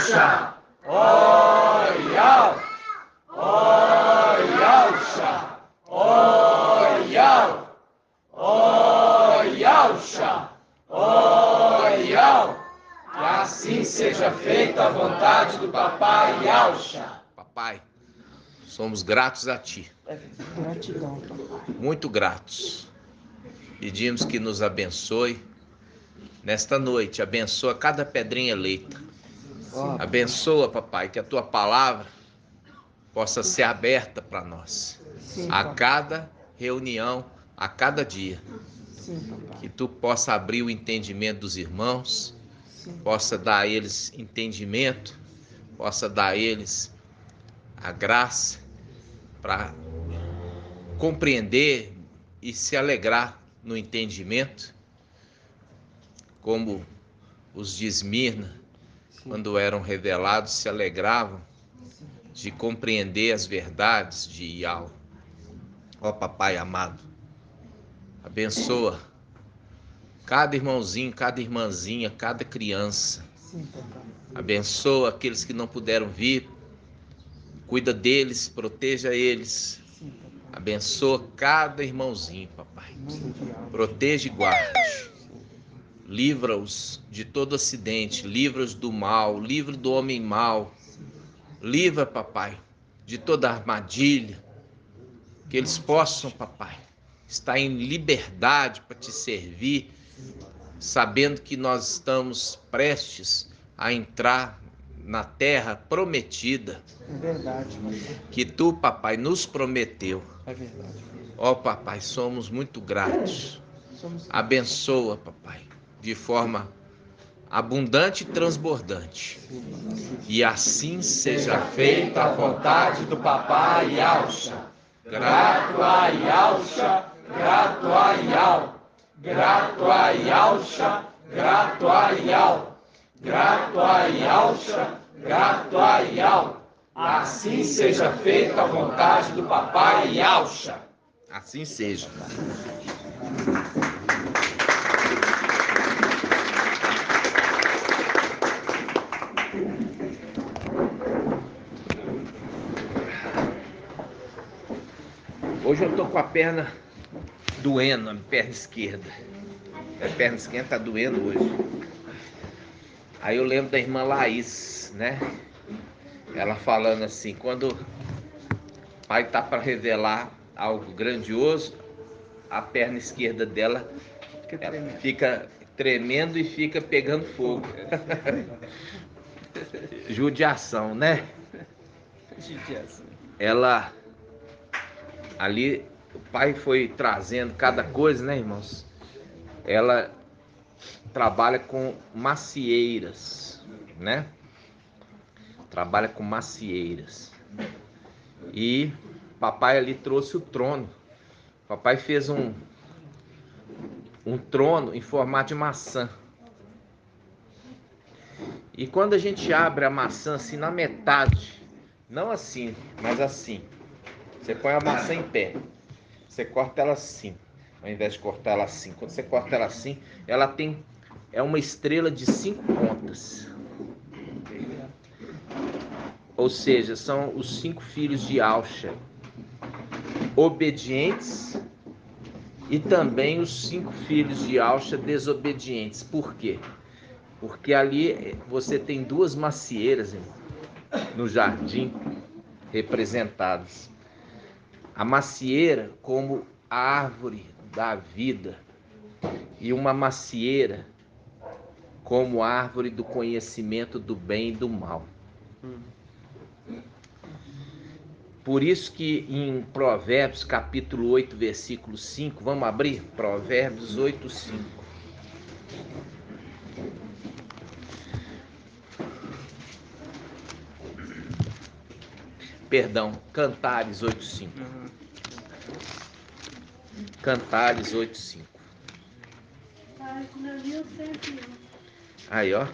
Yalcha! Ó Yal! Ó Yalcha! Ó Yal! Ó Yalcha! Ó Yal! Que assim seja feita a vontade do Papai Yalcha. Papai, somos gratos a Ti. Gratidão, papai. Muito gratos. Pedimos que nos abençoe nesta noite. Abençoa cada pedrinha eleita. Abençoa, papai, que a Tua palavra possa ser aberta para nós. Sim, A papai. cada reunião, a cada dia. Sim, papai. Que Tu possa abrir o entendimento dos irmãos, Sim. possa dar a eles entendimento, possa dar a eles a graça para compreender e se alegrar no entendimento, como os de Esmirna, quando eram revelados, se alegravam de compreender as verdades de Ial. Ó Papai amado, abençoa cada irmãozinho, cada irmãzinha, cada criança. Sim, papai. Abençoa aqueles que não puderam vir, cuida deles, proteja eles. Sim, papai. Abençoa cada irmãozinho, papai. Mundo de alma. Proteja e guarde. Livra-os de todo acidente, livra-os do mal, livra do homem mau. Livra, papai, de toda armadilha. Que eles possam, papai, estar em liberdade para te servir, sabendo que nós estamos prestes a entrar na terra prometida, É verdade, papai. que tu, papai, nos prometeu. É verdade. Ó, papai, somos muito gratos. Somos Abençoa, papai, de forma abundante e transbordante. E assim seja feita a vontade do Papai Yalcha. Grato a Yalcha, grato a Yal. Grato a Yalcha, grato a Yal. Grato a Yalcha, grato a Yal. Assim seja feita a vontade do Papai Yalcha. Assim seja. Hoje eu tô com a perna doendo, a perna esquerda. A perna esquerda tá doendo hoje. Aí eu lembro da irmã Laís, né? Ela falando assim, quando o pai tá para revelar algo grandioso, a perna esquerda dela ela fica tremendo e fica pegando fogo. Judiação, né? Ela ali, o pai foi trazendo cada coisa, né, irmãos? Ela trabalha com macieiras, né? Trabalha com macieiras. E papai ali trouxe o trono. Papai fez um trono em formato de maçã. E quando a gente abre a maçã assim na metade, não assim, mas assim, você põe a maçã em pé, você corta ela assim, ao invés de cortar ela assim. Quando você corta ela assim, ela é uma estrela de 5 pontas. Ou seja, são os 5 filhos de Yalcha, obedientes, e também os 5 filhos de Yalcha desobedientes. Por quê? Porque ali você tem 2 macieiras, irmão, no jardim representadas. A macieira como a árvore da vida e uma macieira como a árvore do conhecimento do bem e do mal. Por isso que em Provérbios capítulo 8, versículo 5, vamos abrir? Provérbios 8, 5. Perdão, Cantares 8, 5. Cantares 8, 5. Aí, ó.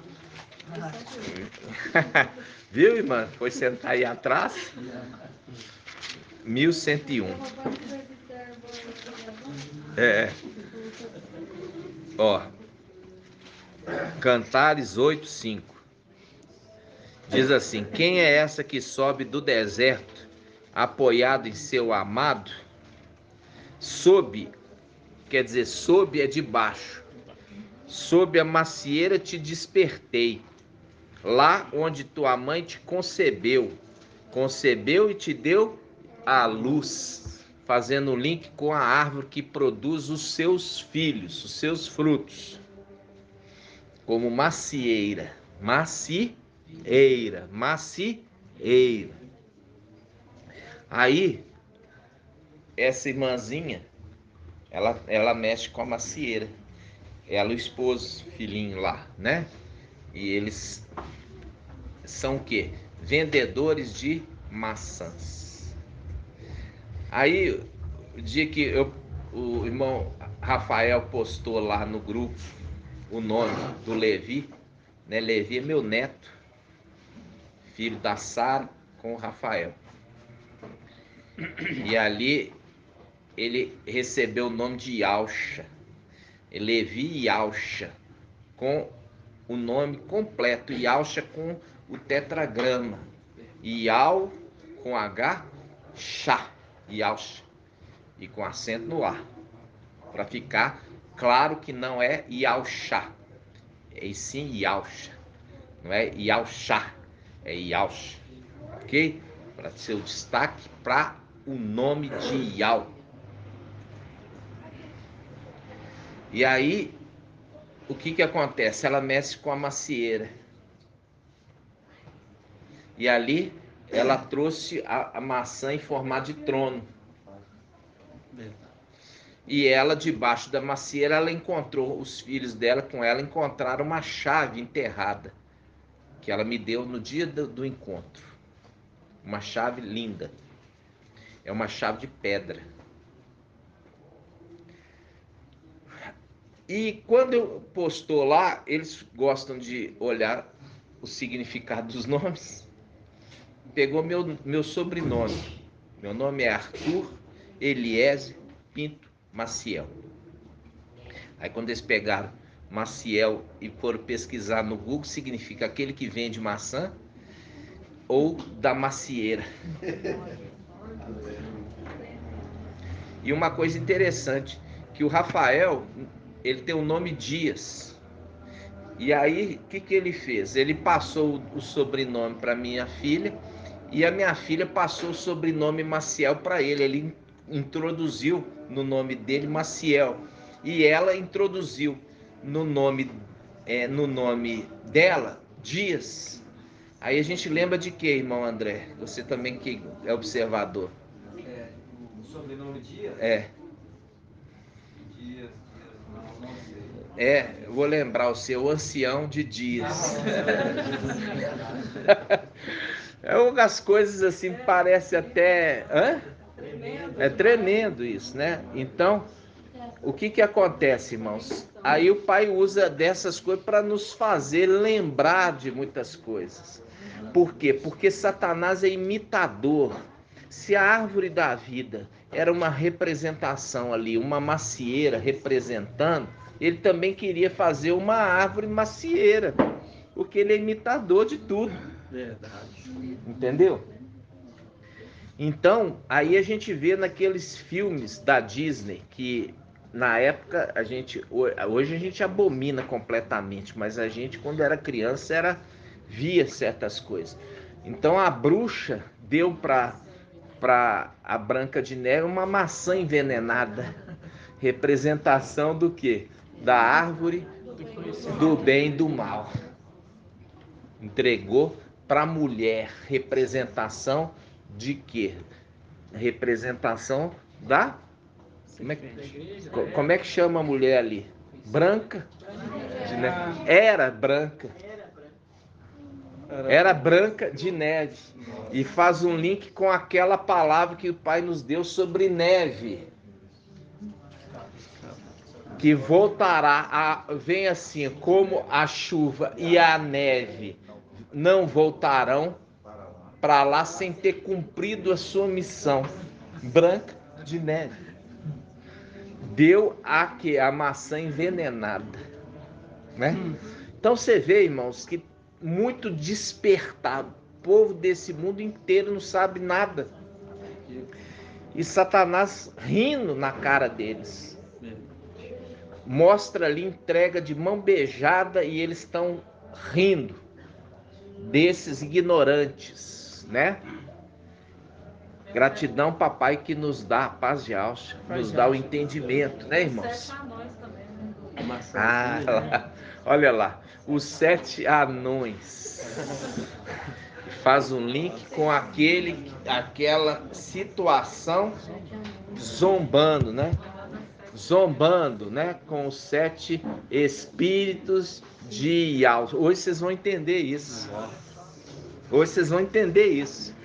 Viu, irmã? Foi sentar aí atrás? 1101. É. Ó. Cantares 8, 5. Diz assim: quem é essa que sobe do deserto, apoiado em seu amado? Sob, quer dizer, sob é de baixo. Sob a macieira te despertei, lá onde tua mãe te concebeu e te deu a luz, fazendo um link com a árvore que produz os seus filhos, os seus frutos, como macieira. Aí, essa irmãzinha, ela mexe com a macieira. Ela e o esposo, filhinho lá, né? E eles são o quê? Vendedores de maçãs. Aí, o dia que o irmão Rafael postou lá no grupo o nome do Levi, né? Levi é meu neto, filho da Sara com o Rafael. E ali ele recebeu o nome de Yalcha, Levi Yalcha, com o nome completo, Yalcha com o tetragrama, Yal com H, Chá, Yalcha, e com acento no A, para ficar claro que não é Yalcha, e sim Yalcha, não é Yalcha, é Yalcha, ok? Para ser o destaque para o nome de Yal. E aí, o que acontece? Ela mexe com a macieira. E ali, ela trouxe a maçã em formato de trono. E ela, debaixo da macieira, ela encontrou, os filhos dela com ela encontraram uma chave enterrada, que ela me deu no dia do encontro. Uma chave linda. É uma chave de pedra. E quando eu postou lá, eles gostam de olhar o significado dos nomes. Pegou meu sobrenome. Meu nome é Arthur Eliezer Pinto Maciel. Aí quando eles pegaram Maciel e foram pesquisar no Google, significa aquele que vende maçã ou da macieira. E uma coisa interessante, que o Rafael, ele tem o nome Dias. E aí, o que ele fez? Ele passou o sobrenome para minha filha e a minha filha passou o sobrenome Maciel para ele. Ele introduziu no nome dele Maciel e ela introduziu no nome dela Dias. Aí a gente lembra de quê, irmão André? Você também que é observador. O sobrenome Dias? É. Dias, não sei. Eu vou lembrar o seu ancião de Dias. As coisas assim parecem até... É tremendo isso, né? Então, o que acontece, irmãos? Aí o Pai usa dessas coisas para nos fazer lembrar de muitas coisas. Por quê? Porque Satanás é imitador. Se a árvore da vida era uma representação ali, uma macieira representando, ele também queria fazer uma árvore macieira, porque ele é imitador de tudo. Verdade. Entendeu? Então, aí a gente vê naqueles filmes da Disney que na época hoje a gente abomina completamente, mas a gente quando era criança via certas coisas. Então a bruxa deu para a Branca de Neve uma maçã envenenada, representação do quê? Da árvore do bem e do mal. Entregou para a mulher, representação de quê? Representação da... Como é que chama a mulher ali? Branca? Era branca. Era Branca de Neve. E faz um link com aquela palavra que o Pai nos deu sobre neve. Que voltará, vem assim, como a chuva e a neve não voltarão para lá sem ter cumprido a sua missão. Branca de Neve. Deu a maçã envenenada. Né? Então você vê, irmãos, que muito despertado. O povo desse mundo inteiro não sabe nada. E Satanás rindo na cara deles. Mostra ali entrega de mão beijada e eles estão rindo desses ignorantes, né? Gratidão, papai, que nos dá a paz de alça, nos dá o entendimento, né, irmãos? Ah, lá, olha lá, os 7 anões. Faz um link com aquela situação zombando, né? Zombando, né? Com os 7 espíritos de Yalta. Hoje vocês vão entender isso. Hoje vocês vão entender isso.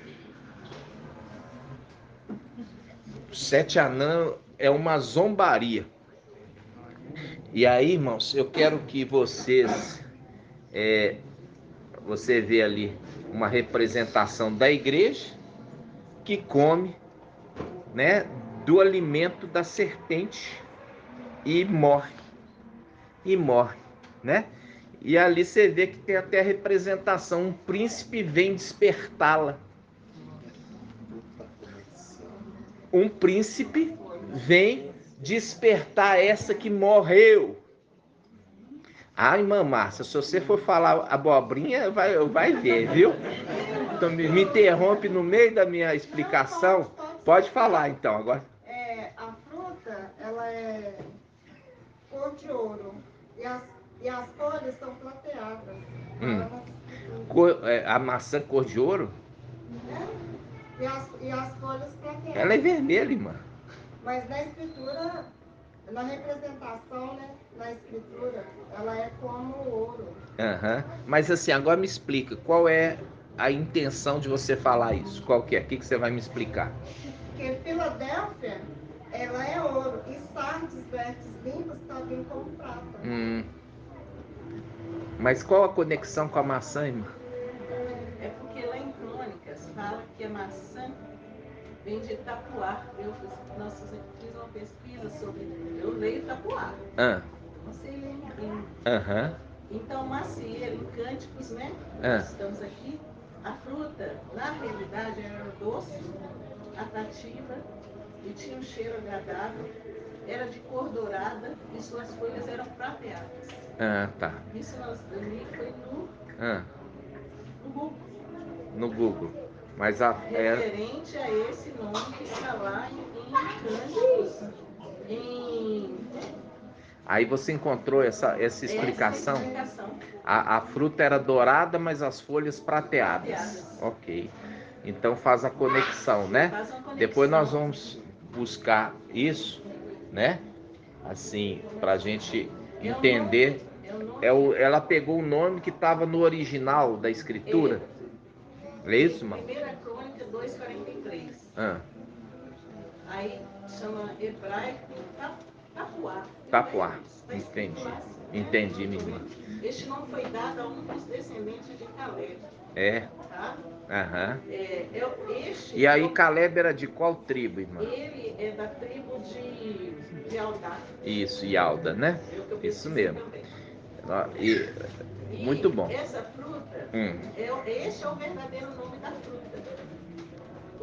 7 anãos é uma zombaria. E aí, irmãos, eu quero que vocês... você vê ali uma representação da igreja que come, né, do alimento da serpente e morre, né? E ali você vê que tem até a representação, um príncipe vem despertá-la. Um príncipe vem despertar essa que morreu. Ai, irmã Márcia, se você for falar abobrinha, vai ver, viu? Então me interrompe no meio da minha explicação. Pode falar então agora. A fruta, ela é cor de ouro e as folhas são plateadas. A maçã cor de ouro? E as folhas plateadas. Ela é vermelha, irmã. Mas na escritura, na representação, né? Na escritura, ela é como ouro. Mas assim, agora me explica, qual é a intenção de você falar isso? Qual que é? O que você vai me explicar? Porque Filadélfia, ela é ouro. E Sardes, verdes limpos, também como prata. Mas qual a conexão com a maçã, irmã? É porque lá em Crônicas fala que a maçã vem de tapuá. Nós fiz uma pesquisa sobre... Eu leio tapuá. Não sei ler em Então, macieira, em Cânticos, né? Nós estamos aqui. A fruta, na realidade, era doce, atrativa e tinha um cheiro agradável. Era de cor dourada e suas folhas eram prateadas. Tá. Isso nós ali foi no Google. No Google. Mas referente a esse nome que está lá em Cânticos. Aí você encontrou essa explicação? A fruta era dourada, mas as folhas prateadas. Ok. Então faz a conexão, né? Depois nós vamos buscar isso, né? Assim, para a gente entender. Ela pegou o nome que estava no original da escritura. É isso, mano? 1 Crônica 2:43. Aí chama hebraico tapuá. Tapuá. Entendi, minha irmã. Este nome foi dado a um dos descendentes de Caleb. Tá? E aí Caleb era de qual tribo, irmã? Ele é da tribo de Aldá. Isso, Yalda, né? Isso mesmo. Muito bom. Essa fruta, esse é o verdadeiro nome da fruta.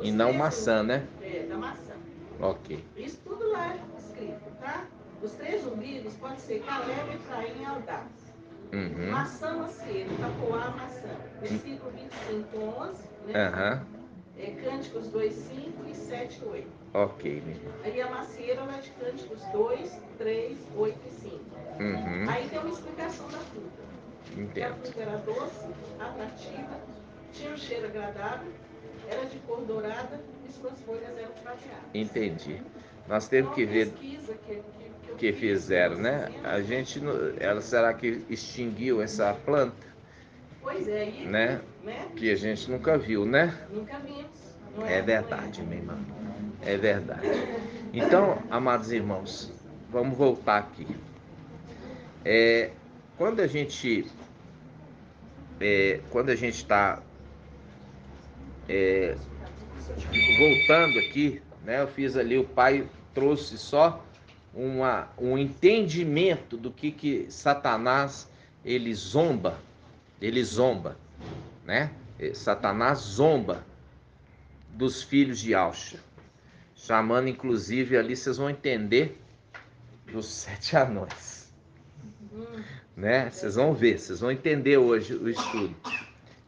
E não maçã, né? Da maçã. Ok. Isso tudo lá é escrito, tá? Os 3 umbigos pode ser Caleb, Efraim e Aldá. Maçã, macieira, tapuá, maçã. Versículo 25, 11, né? Cânticos 2, 5 e 7, 8. Ok, minha irmã. Aí a macieira ela é de Cânticos 2, 3, 8 e 5. Aí tem uma explicação da fruta. Entendo. A fruta era doce, atrativa, tinha um cheiro agradável, era de cor dourada e suas folhas eram prateadas. Entendi. Nós temos que ver que fizeram, né? A gente, será que extinguiu essa planta? Pois é, né? Que a gente nunca viu, né? Nunca vimos. É verdade, minha irmã. É verdade. Então, amados irmãos, vamos voltar aqui. Quando a gente está voltando aqui, né? Eu fiz ali, o pai trouxe só um entendimento do que Satanás ele zomba Ele zomba, né? Satanás zomba dos filhos de Ausha, chamando inclusive ali, vocês vão entender, dos 7 anões, né? Vocês vão ver, vocês vão entender hoje o estudo,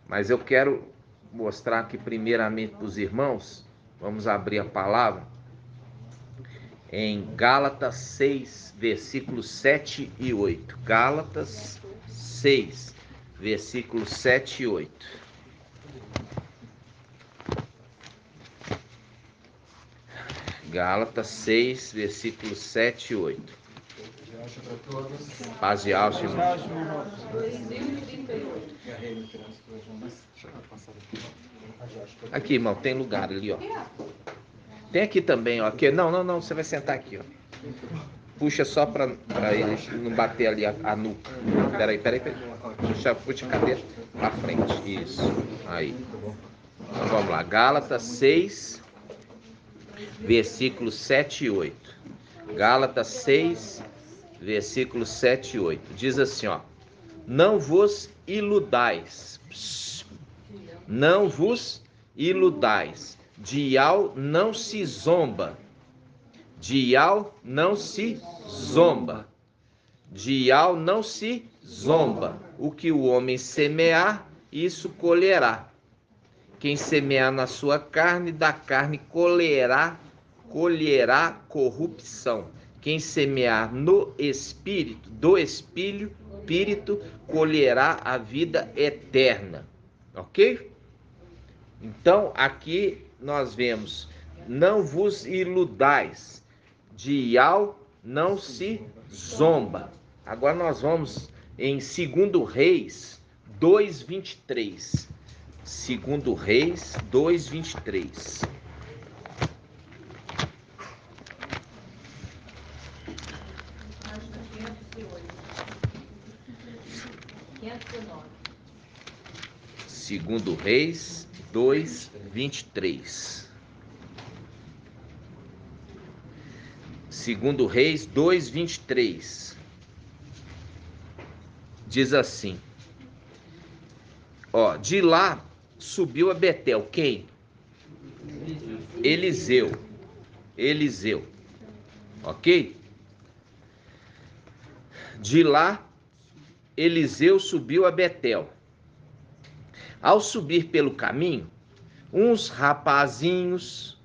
mas eu quero mostrar aqui primeiramente para os irmãos. Vamos abrir a palavra em Gálatas 6, versículos 7 e 8. Gálatas 6, versículos 7 e 8. Gálatas 6, versículos 7 e 8. Paz de Ausha, irmão. Aqui, irmão, tem lugar ali, ó. Tem aqui também, ó. Aqui. Não, você vai sentar aqui, ó. Puxa só para ele não bater ali a nuca. Peraí. Puxa a cadeira pra frente. Isso. Aí. Então vamos lá. Gálatas 6, versículos 7 e 8. Gálatas 6, versículos 7 e 8. Diz assim, ó. Não vos iludais. Não vos iludais. De Ial não se zomba. De Ial não se zomba. De Ial não se zomba. O que o homem semear, isso colherá. Quem semear na sua carne, da carne colherá corrupção. Quem semear no Espírito, do Espírito, colherá a vida eterna. Ok? Então, aqui nós vemos, não vos iludais, de Ial não se zomba. Agora nós vamos em 2 Reis 2:23. 2 Reis 2:23. Segundo Reis 2:23. Segundo Reis 2:23. Diz assim: ó, de lá subiu a Betel. Quem? Eliseu. Ok? De lá Eliseu subiu a Betel. Ao subir pelo caminho, uns rapazinhos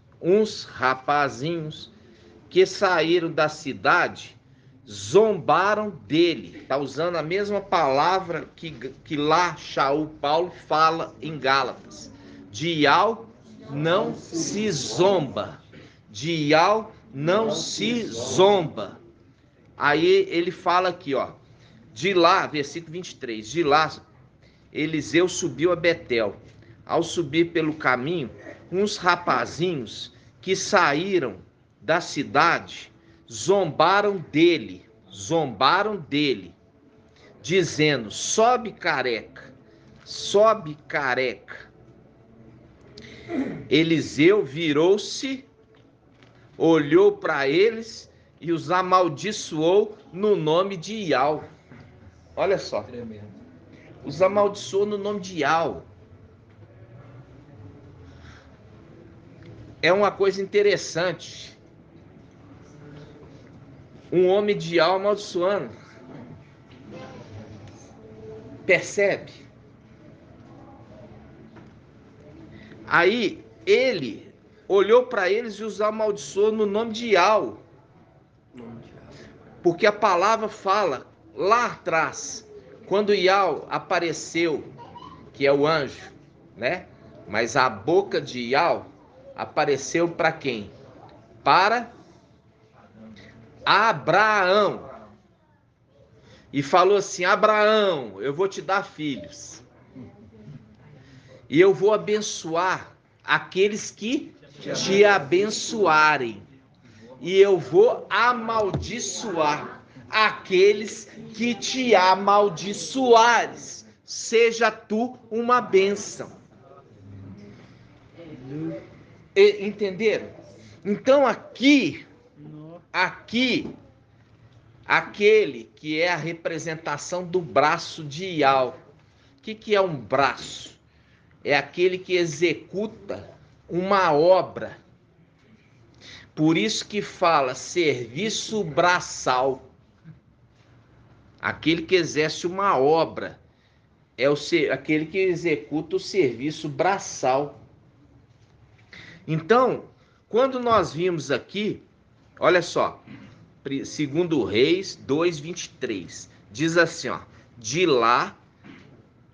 que saíram da cidade zombaram dele. Está usando a mesma palavra que lá Shaul Paulo fala em Gálatas. De Ial não se zomba. De Ial não se zomba. Aí ele fala aqui, ó. De lá, versículo 23. De lá Eliseu subiu a Betel. Ao subir pelo caminho, uns rapazinhos que saíram da cidade zombaram dele, dizendo: sobe careca. Eliseu virou-se, olhou para eles e os amaldiçoou no nome de Ial. Olha só. Os amaldiçoou no nome de Ial. É uma coisa interessante. Um homem de Ial amaldiçoando. Percebe? Aí ele olhou para eles e os amaldiçoou no nome de Ial. Porque a palavra fala lá atrás, quando Ial apareceu, que é o anjo, né? Mas a boca de Ial apareceu para quem? Para Abraão. E falou assim: Abraão, eu vou te dar filhos. E eu vou abençoar aqueles que te abençoarem. E eu vou amaldiçoar aqueles que te amaldiçoares. Seja tu uma bênção. Entenderam? Então aqui, aquele que é a representação do braço de Ial, O que é um braço? É aquele que executa uma obra. Por isso que fala serviço braçal. Aquele que exerce uma obra. É aquele que executa o serviço braçal. Então, quando nós vimos aqui, olha só, 2 Reis 2:23, diz assim, ó, de lá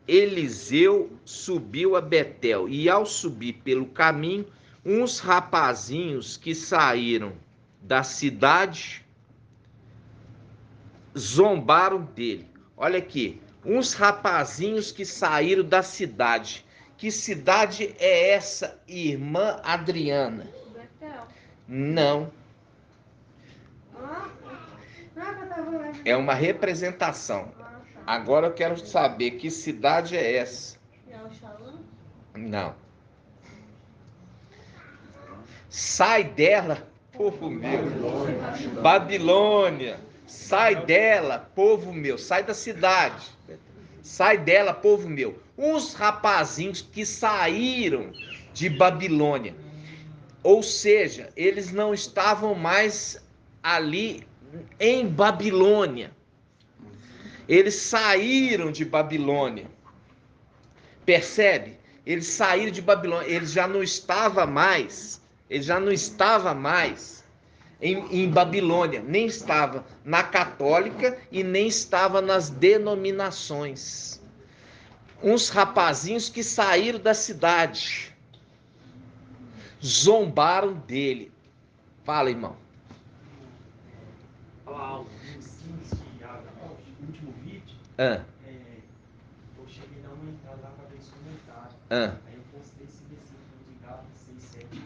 Eliseu subiu a Betel, e ao subir pelo caminho, uns rapazinhos que saíram da cidade zombaram dele. Olha aqui, uns rapazinhos que saíram da cidade. Que cidade é essa, irmã Adriana? Betel. Não. É uma representação. Agora eu quero saber que cidade é essa. Não. Sai dela, povo meu. Babilônia. Sai dela, povo meu. Sai da cidade. Sai dela, povo meu. Uns rapazinhos que saíram de Babilônia. Ou seja, eles não estavam mais ali em Babilônia. Eles saíram de Babilônia. Percebe? Eles saíram de Babilônia. Eles já não estavam mais. Em Babilônia. Nem estava na católica e nem estava nas denominações. Uns rapazinhos que saíram da cidade. Zombaram dele. Fala, irmão. Último vídeo, Ah. eu cheguei a dar uma entrada lá para ver os comentários. Ah. Aí eu postei esse versículo de Gálatas 6:7 que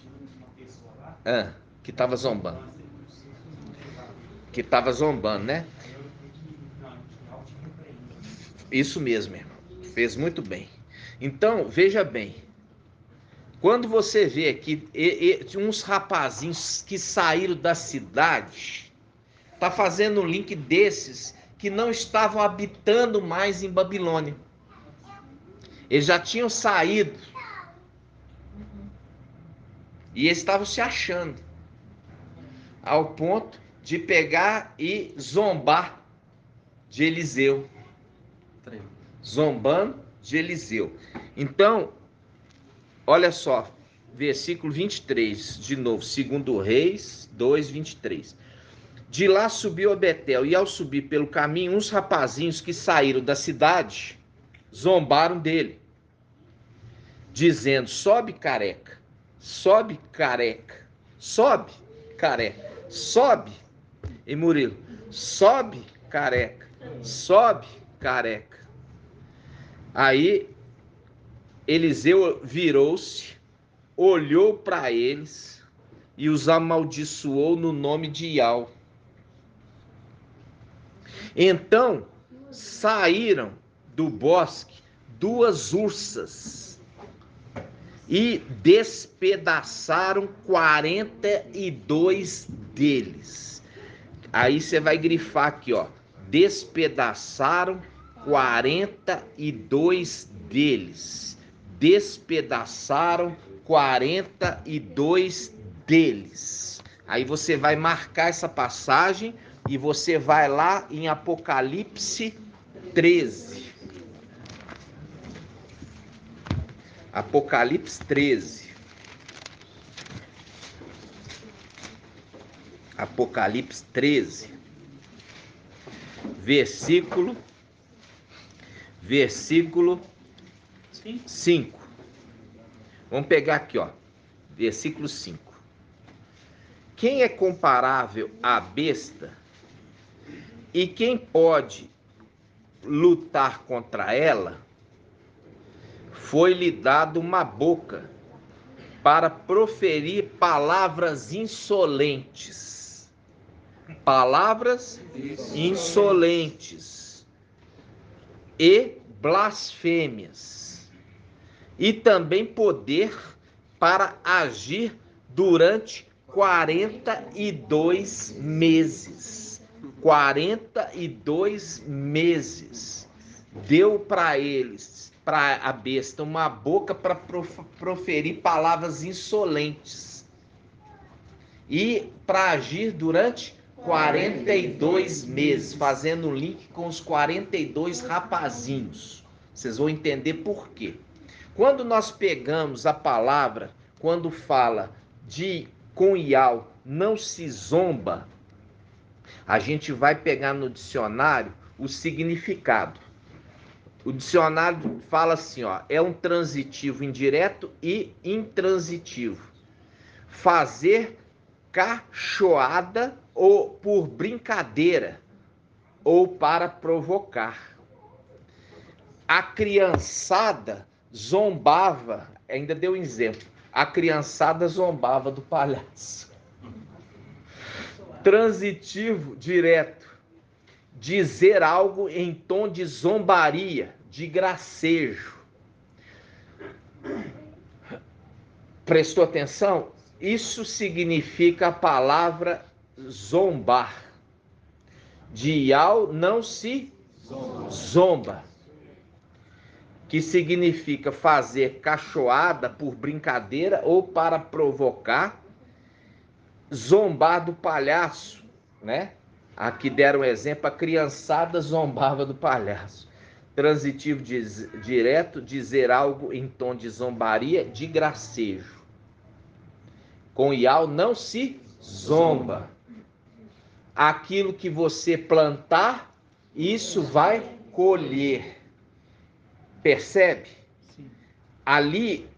tinha uma pessoa lá. Ah. Que estava zombando. Que estava zombando, né? Aí eu vi que no final tinha repreendido. Isso mesmo, irmão. Fez muito bem. Então, veja bem. Quando você vê aqui uns rapazinhos que saíram da cidade, tá fazendo um link desses que não estavam habitando mais em Babilônia. Eles já tinham saído. E eles estavam se achando. Ao ponto de pegar e zombar de Eliseu. Zombando de Eliseu. Então, olha só, versículo 23, de novo, 2 Reis 2:23. De lá subiu a Betel, e ao subir pelo caminho, uns rapazinhos que saíram da cidade zombaram dele, dizendo: sobe, careca, sobe, careca, sobe, careca, sobe. E Murilo, sobe, careca, sobe, careca. Aí Eliseu virou-se, olhou para eles e os amaldiçoou no nome de Iau. Então saíram do bosque 2 ursas e despedaçaram 42 deles. Aí você vai grifar aqui, ó. Despedaçaram 42 deles. Despedaçaram 42 deles. Aí você vai marcar essa passagem e você vai lá em Apocalipse 13. Apocalipse 13. Apocalipse 13. Versículo 5. Vamos pegar aqui, ó. Versículo 5. Quem é comparável à besta e quem pode lutar contra ela? Foi-lhe dado uma boca para proferir palavras insolentes. Palavras insolentes e blasfêmias. E também poder para agir durante 42 meses. 42 meses. deu para eles, para a besta, uma boca para proferir palavras insolentes e para agir durante 42 meses, fazendo um link com os 42 rapazinhos. Vocês vão entender por quê. Quando nós pegamos a palavra, quando fala de com Iau não se zomba, a gente vai pegar no dicionário o significado. O dicionário fala assim, ó, é um transitivo indireto e intransitivo. Fazer cachoada ou por brincadeira ou para provocar. A criançada zombava, ainda deu um exemplo, a criançada zombava do palhaço. Transitivo direto, dizer algo em tom de zombaria, de gracejo. Prestou atenção? Isso significa a palavra zombar. De Iau não se zomba. Que significa fazer cachoada por brincadeira ou para provocar. Zombar do palhaço, né? Aqui deram um exemplo, a criançada zombava do palhaço. Transitivo direto, dizer algo em tom de zombaria, de gracejo. Com Iau não se zomba. Aquilo que você plantar, isso vai colher. Percebe? Sim. Ali,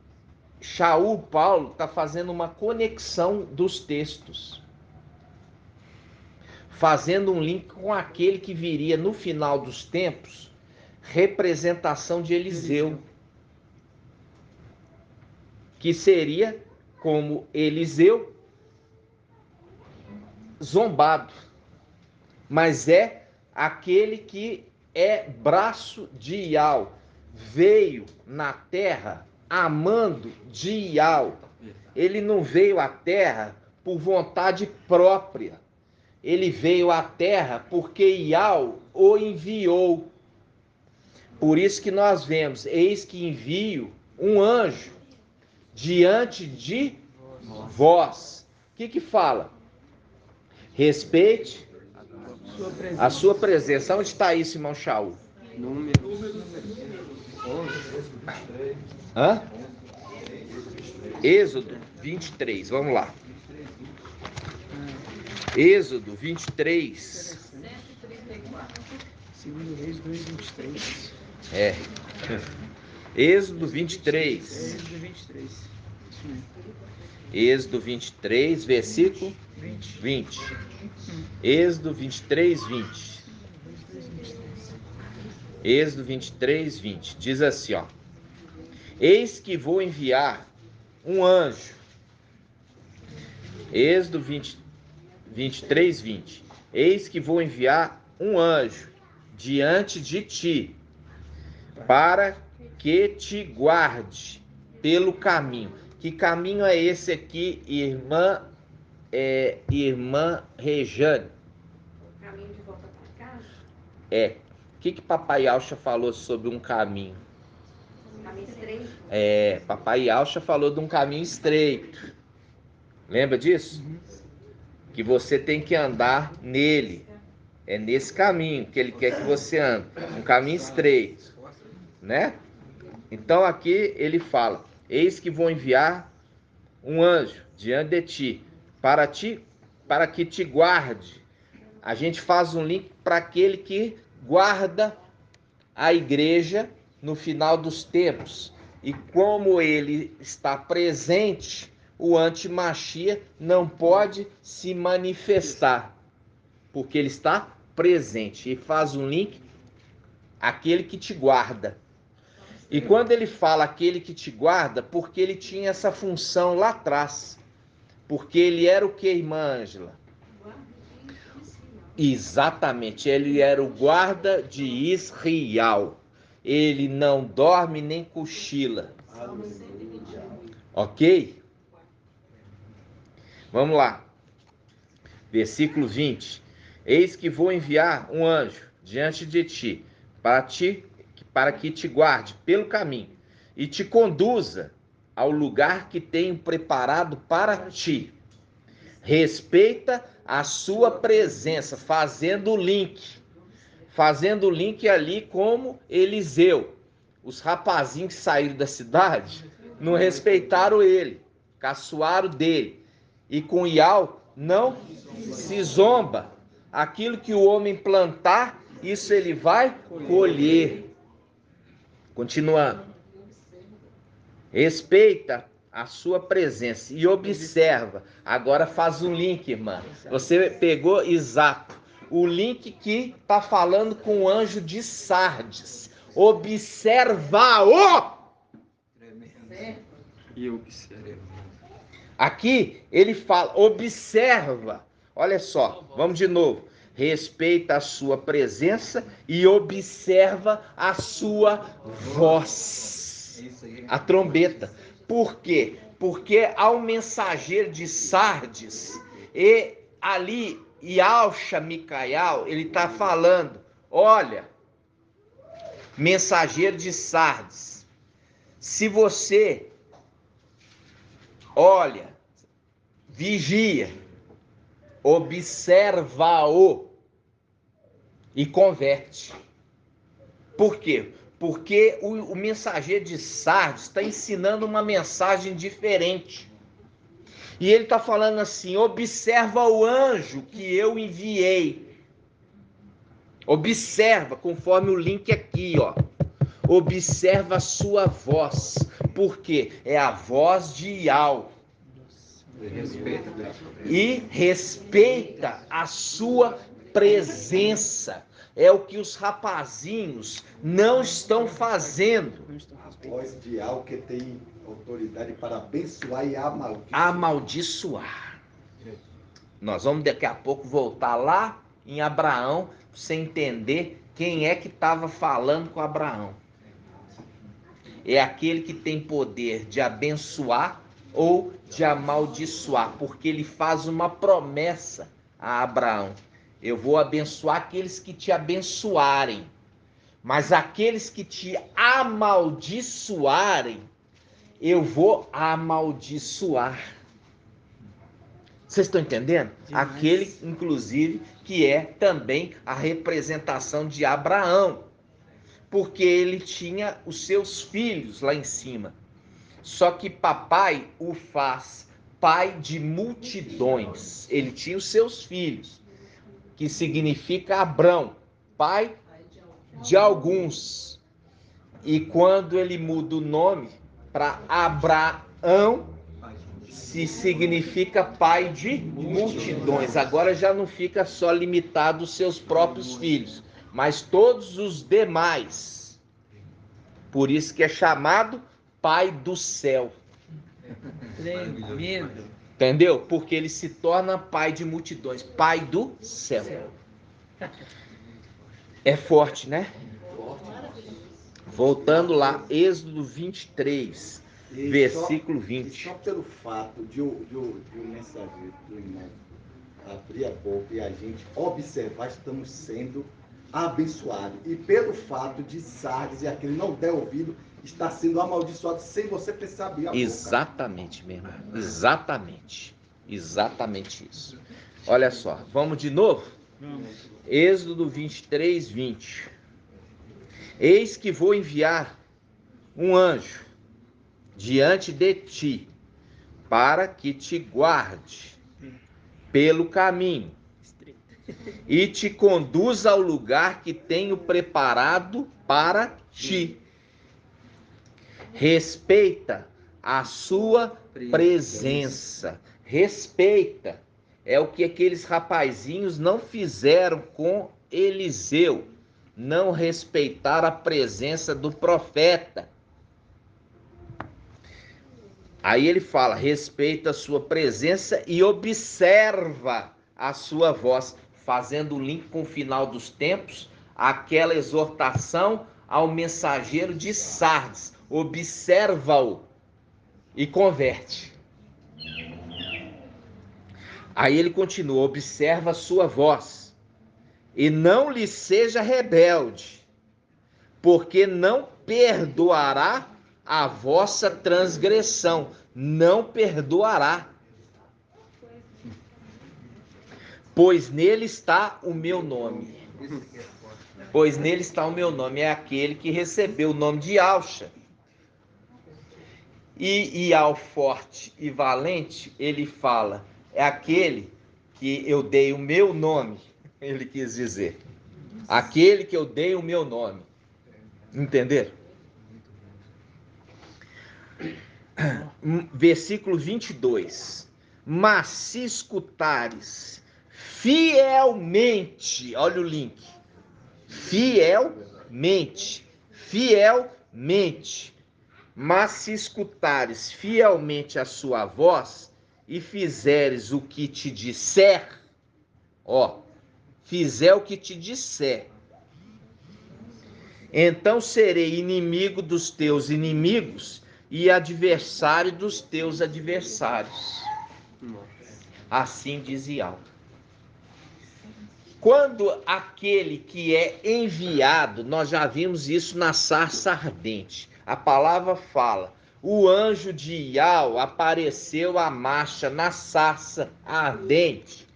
Shaul Paulo está fazendo uma conexão dos textos. Fazendo um link com aquele que viria no final dos tempos, representação de Eliseu. Que seria como Eliseu zombado. Mas é aquele que é braço de Iau. Veio na terra amando de Iau. Ele não veio à terra por vontade própria. Ele veio à terra porque Iau o enviou. Por isso que nós vemos, eis que envio um anjo diante de vós. O que fala? Respeite a sua presença. Onde está isso, irmão Shaul? Número 11. Hã? Êxodo 23, vamos lá. Êxodo 23. 134. Segundo Reis 2:23. É. Êxodo 23. Êxodo 23. Isso mesmo. Êxodo 23, versículo 20. Êxodo 23, 20. Êxodo 23, 20. Diz assim, ó. Eis que vou enviar um anjo. Êxodo 23, 20. Eis que vou enviar um anjo diante de ti, para que te guarde pelo caminho. Que caminho é esse aqui, irmã Rejane? Caminho de volta para casa? É. O que Papai Alcha falou sobre um caminho? Caminho estreito? É, Papai Alcha falou de um caminho estreito. Lembra disso? Que você tem que andar nele. É nesse caminho que ele quer que você ande. Um caminho estreito. Né? Então aqui ele fala: eis que vou enviar um anjo diante de ti, para que te guarde. A gente faz um link para aquele que guarda a igreja no final dos tempos. E como ele está presente, o antimachia não pode se manifestar, porque ele está presente. E faz um link, aquele que te guarda. E quando ele fala aquele que te guarda, porque ele tinha essa função lá atrás. Porque ele era o que, irmã Ângela? Exatamente, ele era o guarda de Israel. Ele não dorme nem cochila. Ok? Vamos lá. Versículo 20. Eis que vou enviar um anjo diante de ti, para para que te guarde pelo caminho e te conduza ao lugar que tenho preparado para ti. Respeita a sua presença, fazendo o link ali como Eliseu. Os rapazinhos que saíram da cidade não respeitaram ele, caçoaram dele. E com Ial não se zomba. Aquilo que o homem plantar, isso ele vai colher. Continuando. Respeita a sua presença e observa. Agora faz um link, irmã. Você pegou exato o link que está falando com o anjo de Sardes. Observa-o! E observa. Aqui ele fala, observa. Olha só, vamos de novo. Respeita a sua presença e observa a sua voz. A trombeta. Por quê? Porque ao mensageiro de Sardes, e ali, Yalcha Micael, ele está falando, olha, mensageiro de Sardes, se você, olha, vigia, observa-o e converte. Por quê? Porque o mensageiro de Sardes está ensinando uma mensagem diferente. E ele está falando assim, observa o anjo que eu enviei. Observa, conforme o link aqui, ó. Observa a sua voz. Por quê? É a voz de Ial. E respeita a sua presença. É o que os rapazinhos não estão fazendo. A voz de Ial que tem autoridade para abençoar e amaldiçoar. Amaldiçoar. Nós vamos daqui a pouco voltar lá em Abraão para você entender quem é que estava falando com Abraão. É aquele que tem poder de abençoar ou de amaldiçoar, porque ele faz uma promessa a Abraão. Eu vou abençoar aqueles que te abençoarem, mas aqueles que te amaldiçoarem, eu vou amaldiçoar. Vocês estão entendendo? Demais. Aquele, inclusive, que é também a representação de Abraão, porque ele tinha os seus filhos lá em cima. Só que papai o faz pai de multidões. Ele tinha os seus filhos, que significa Abrão, pai de alguns. E quando ele muda o nome para Abraão, se significa pai de multidões. Agora já não fica só limitado aos seus próprios filhos, mas todos os demais. Por isso que é chamado pai do céu. Tremendo. Entendeu? Porque ele se torna pai de multidões, pai do céu. É forte, né? Voltando lá, Êxodo 23, versículo 20. Só pelo fato de o mensageiro do irmão abrir a boca e a gente observar, estamos sendo abençoados. E pelo fato de Sardes e aquele não der ouvido, está sendo amaldiçoado sem você precisar abrir a boca. Exatamente, meu irmão. Exatamente. Exatamente isso. Olha só, vamos de novo? Êxodo 23, 20. Eis que vou enviar um anjo diante de ti, para que te guarde pelo caminho e te conduza ao lugar que tenho preparado para ti. Respeita a sua presença. Respeita. É o que aqueles rapazinhos não fizeram com Eliseu. Não respeitaram a presença do profeta. Aí ele fala, respeita a sua presença e observa a sua voz, fazendo o link com o final dos tempos, aquela exortação ao mensageiro de Sardes. Observa-o e converte. Aí ele continua, observa a sua voz e não lhe seja rebelde, porque não perdoará a vossa transgressão. Não perdoará. Pois nele está o meu nome. Pois nele está o meu nome. É aquele que recebeu o nome de Yahshua. E ao forte e valente, ele fala, é aquele que eu dei o meu nome. Ele quis dizer. Aquele que eu dei o meu nome. Entenderam? Versículo 22. Mas se escutares fielmente, olha o link. Fielmente. Mas se escutares fielmente a sua voz e fizeres o que te disser, fizer o que te disser, então serei inimigo dos teus inimigos e adversário dos teus adversários. Assim diz Yahweh. Quando aquele que é enviado, nós já vimos isso na sarça ardente. A palavra fala, o anjo de Yahweh apareceu à marcha na sarça ardente.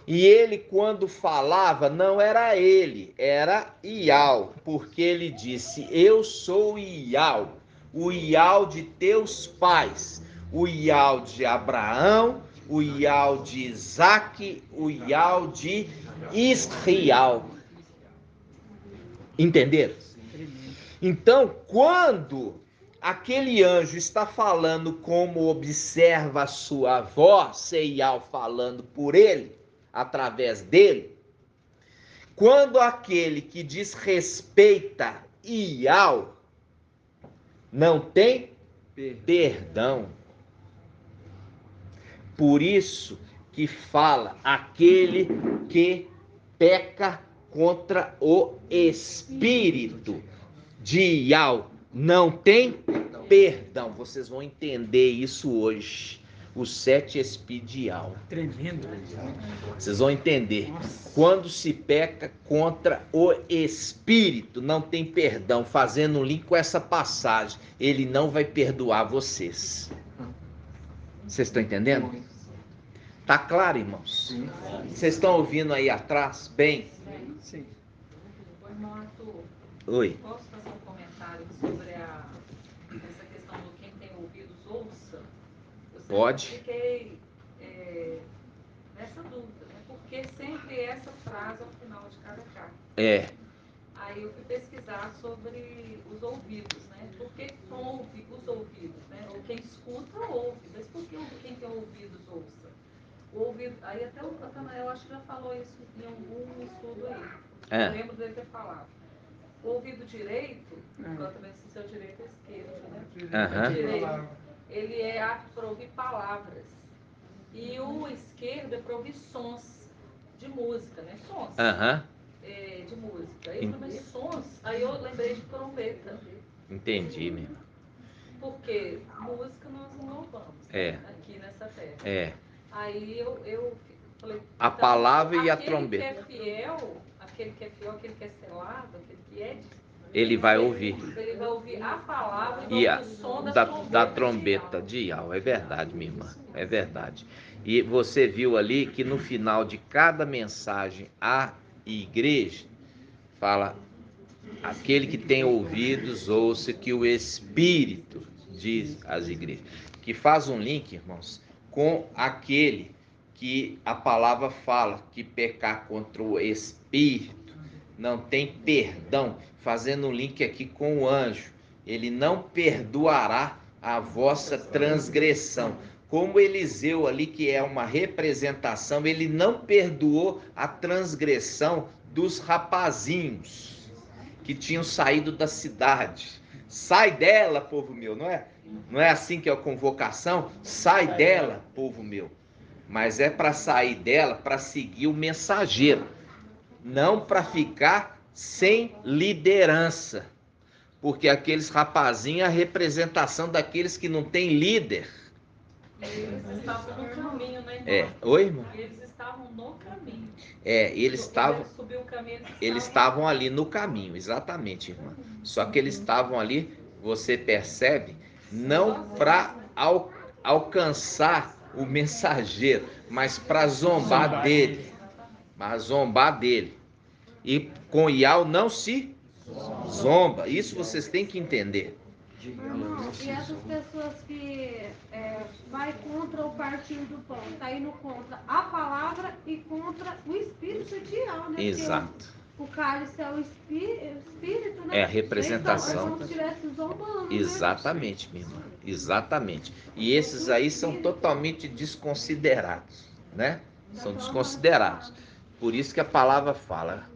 E ele, quando falava, não era ele, era Yahweh, porque ele disse, eu sou Yahweh, o Yahweh de teus pais, o Yahweh de Abraão, o Yahweh de Isaac, o Yahweh de Israel. Entenderam? Então, quando aquele anjo está falando como observa a sua voz, Yahweh falando por ele, através dele, quando aquele que desrespeita Yahweh não tem perdão. Por isso que fala aquele que peca contra o Espírito de Yahweh não tem perdão. Vocês vão entender isso hoje. Os 7 Espíritos de Yahweh. Tremendo. Vocês vão entender. Quando se peca contra o Espírito, não tem perdão. Fazendo um link com essa passagem, ele não vai perdoar vocês. Vocês estão entendendo? Tá claro, irmãos? Sim. Vocês estão ouvindo aí atrás? Bem? Sim. Ô, irmão Arthur, Oi. posso fazer um comentário sobre essa questão do quem tem ouvidos ouça? Eu sempre Pode. fiquei nessa dúvida, né? Porque sempre essa frase ao final de cada carta. É. Aí eu fui pesquisar sobre os ouvidos, né? Por que são os ouvidos, né? Ou quem escuta ouve, mas por que quem tem ouvidos ouça? O ouvido, aí até o Natanael acho que já falou isso em algum estudo aí. Eu lembro dele ter falado. O ouvido direito, eu também se seu direito é esquerdo, né? Direito, ele é apto para ouvir palavras. E o esquerdo é para ouvir sons de música, né? Sons. De música. Aí também sons, aí eu lembrei de trombeta. Entendi, mesmo. Porque música nós não louvamos aqui nessa terra. Aí eu falei, a então, palavra e a trombeta. Aquele que é fiel, aquele que é selado, aquele que é ele vai ouvir. Ele vai ouvir a palavra e o som da trombeta de Yahweh. É verdade, minha irmã. É verdade. E você viu ali que no final de cada mensagem à igreja, fala, aquele que tem ouvidos, ouça que o Espírito diz às igrejas. Que faz um link, irmãos, com aquele que a palavra fala, que pecar contra o Espírito não tem perdão, fazendo um link aqui com o anjo, ele não perdoará a vossa transgressão. Como Eliseu ali, que é uma representação, ele não perdoou a transgressão dos rapazinhos que tinham saído da cidade. Sai dela, povo meu, não é? Não é assim que é a convocação? Sai dela, povo meu. Mas é para sair dela, para seguir o mensageiro. Não para ficar sem liderança. Porque aqueles rapazinhos é a representação daqueles que não têm líder. Eles estavam no caminho, né? Oi, irmão? Eles estavam no caminho. Eles estavam ali no caminho, exatamente, irmã. Só que eles estavam ali, você percebe, não para alcançar o mensageiro, mas para zombar dele. Mas zombar dele. E com Ial não se zomba. Isso vocês têm que entender. Irmão, e essas pessoas que vai contra o partir do pão, tá indo contra a palavra e contra o espírito de Ial, né? Exato. O cálice é o espírito, né? É a representação. Então, é como se estivesse zombando. Exatamente, minha irmã. Exatamente. E esses aí são totalmente desconsiderados, né? São desconsiderados. Por isso que a palavra fala,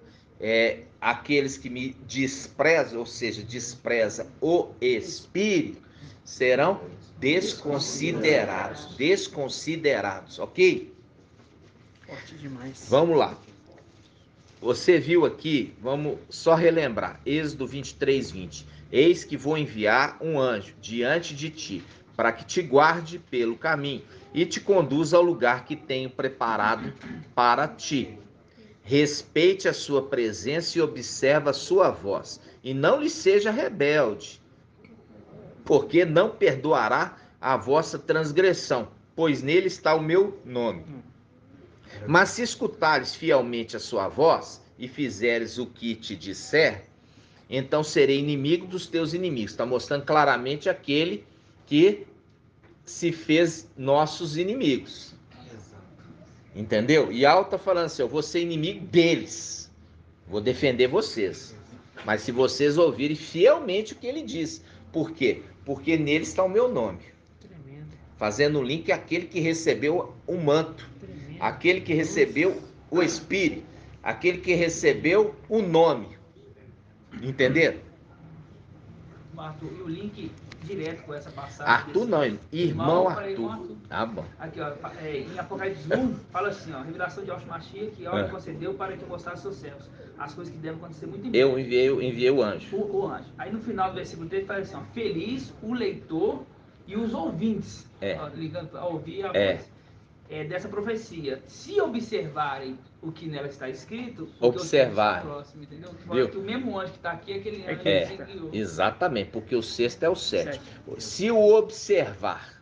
aqueles que me desprezam, ou seja, despreza o Espírito, serão desconsiderados. Desconsiderados, ok? Forte demais. Vamos lá. Você viu aqui, vamos só relembrar, Êxodo 23, 20. Eis que vou enviar um anjo diante de ti, para que te guarde pelo caminho e te conduza ao lugar que tenho preparado para ti. Respeite a sua presença e observa a sua voz, e não lhe seja rebelde, porque não perdoará a vossa transgressão, pois nele está o meu nome. Mas se escutares fielmente a sua voz e fizeres o que te disser, então serei inimigo dos teus inimigos. Está mostrando claramente aquele que se fez nossos inimigos. Entendeu? E Al está falando assim, eu vou ser inimigo deles. Vou defender vocês. Mas se vocês ouvirem fielmente o que ele diz. Por quê? Porque nele está o meu nome. Fazendo o link àquele que recebeu o manto. Aquele que recebeu o Espírito. Aquele que recebeu o nome. Entenderam? Arthur, e o link direto com essa passagem. Arthur não, irmão Arthur. Tá bom. Aqui, ó, em Apocalipse 1, fala assim, ó, revelação de Yoshua que ó, concedeu para que mostrasse seus servos as coisas que devem acontecer muito em breve. Eu enviei o anjo. O anjo. Aí no final do versículo 3 fala assim, ó, feliz o leitor e os ouvintes, ó, ligando a ouvir a voz dessa profecia. Se observarem o que nela está escrito, observar. Próximo, entendeu? Viu? Que o mesmo anjo que está aqui é aquele anjo que guiou. Exatamente, porque o sexto é o sétimo. Se o observar.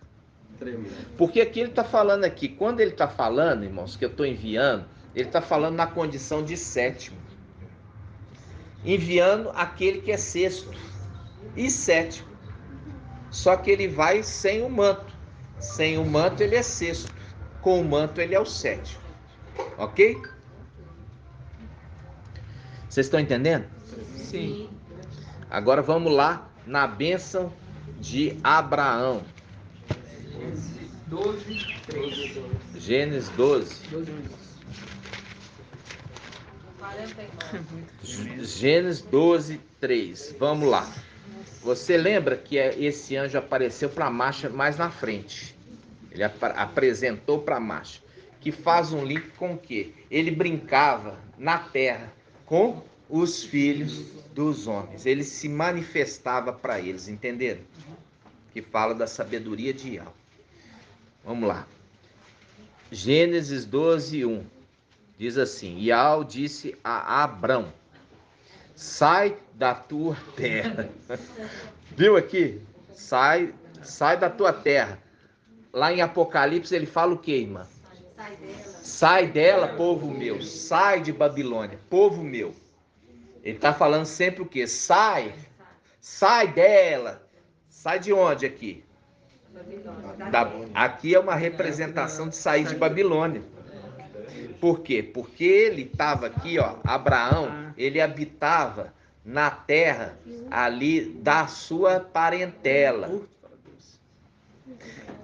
Porque aqui ele está falando aqui, quando ele está falando, irmãos, que eu estou enviando, ele está falando na condição de sétimo. Enviando aquele que é sexto e sétimo. Só que ele vai sem o manto. Sem o manto ele é sexto. Com o manto ele é o sétimo. Ok? Vocês estão entendendo? Sim. Agora vamos lá na bênção de Abraão. 12, 3. Gênesis 12. 49. Gênesis 12, 3. Vamos lá. Você lembra que esse anjo apareceu para a marcha mais na frente? Ele apresentou para a marcha. Que faz um link com o quê? Ele brincava na terra com os filhos dos homens. Ele se manifestava para eles, entenderam? Que fala da sabedoria de Ial. Vamos lá. Gênesis 12, 1. Diz assim, Ial disse a Abrão, sai da tua terra. Viu aqui? Sai da tua terra. Lá em Apocalipse ele fala o quê, irmã? Sai dela, povo meu. Sai de Babilônia, povo meu. Ele está falando sempre o quê? Sai dela. Sai de onde aqui? Aqui é uma representação de sair de Babilônia. Por quê? Porque ele estava aqui, ó, Abraão, ele habitava na terra ali da sua parentela,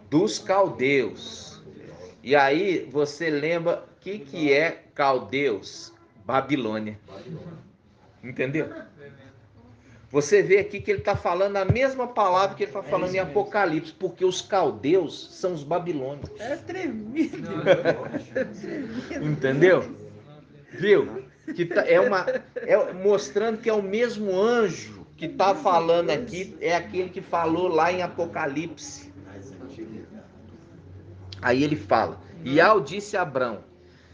dos caldeus. E aí você lembra o que é caldeus? Babilônia. Entendeu? Você vê aqui que ele está falando a mesma palavra que ele está falando em Apocalipse, porque os caldeus são os babilônios. É tremendo. Entendeu? Viu? Que mostrando que é o mesmo anjo que está falando aqui, é aquele que falou lá em Apocalipse. Aí ele fala, Iau disse a Abrão,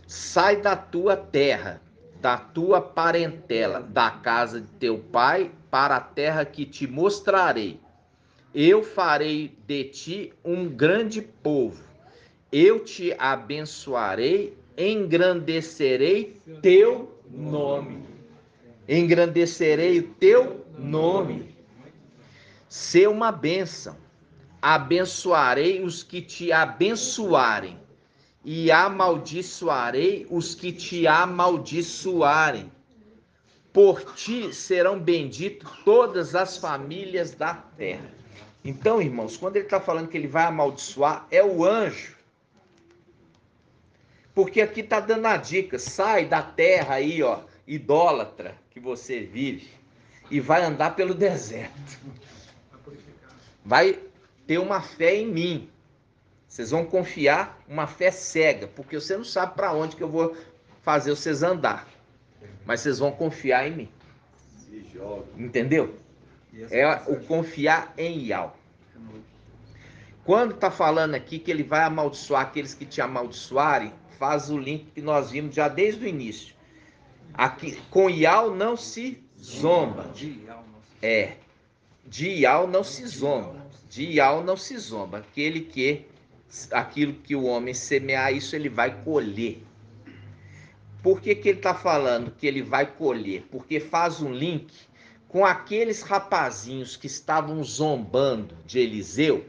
sai da tua terra, da tua parentela, da casa de teu pai, para a terra que te mostrarei. Eu farei de ti um grande povo. Eu te abençoarei, engrandecerei teu nome. Engrandecerei o teu nome. Ser uma bênção. Abençoarei os que te abençoarem e amaldiçoarei os que te amaldiçoarem. Por ti serão benditas todas as famílias da terra. Então, irmãos, quando ele está falando que ele vai amaldiçoar, é o anjo. Porque aqui está dando a dica, sai da terra aí, ó, idólatra que você vive e vai andar pelo deserto. Vai ter uma fé em mim. Vocês vão confiar uma fé cega, porque você não sabe para onde que eu vou fazer vocês andar. Mas vocês vão confiar em mim. Entendeu? É o confiar em Iau. Quando está falando aqui que ele vai amaldiçoar aqueles que te amaldiçoarem, faz o link que nós vimos já desde o início. Aqui, com Iau não se zomba. De Iau não se zomba. De Iau não se zomba. Aquilo que o homem semear, isso ele vai colher. Por que ele está falando que ele vai colher? Porque faz um link com aqueles rapazinhos que estavam zombando de Eliseu,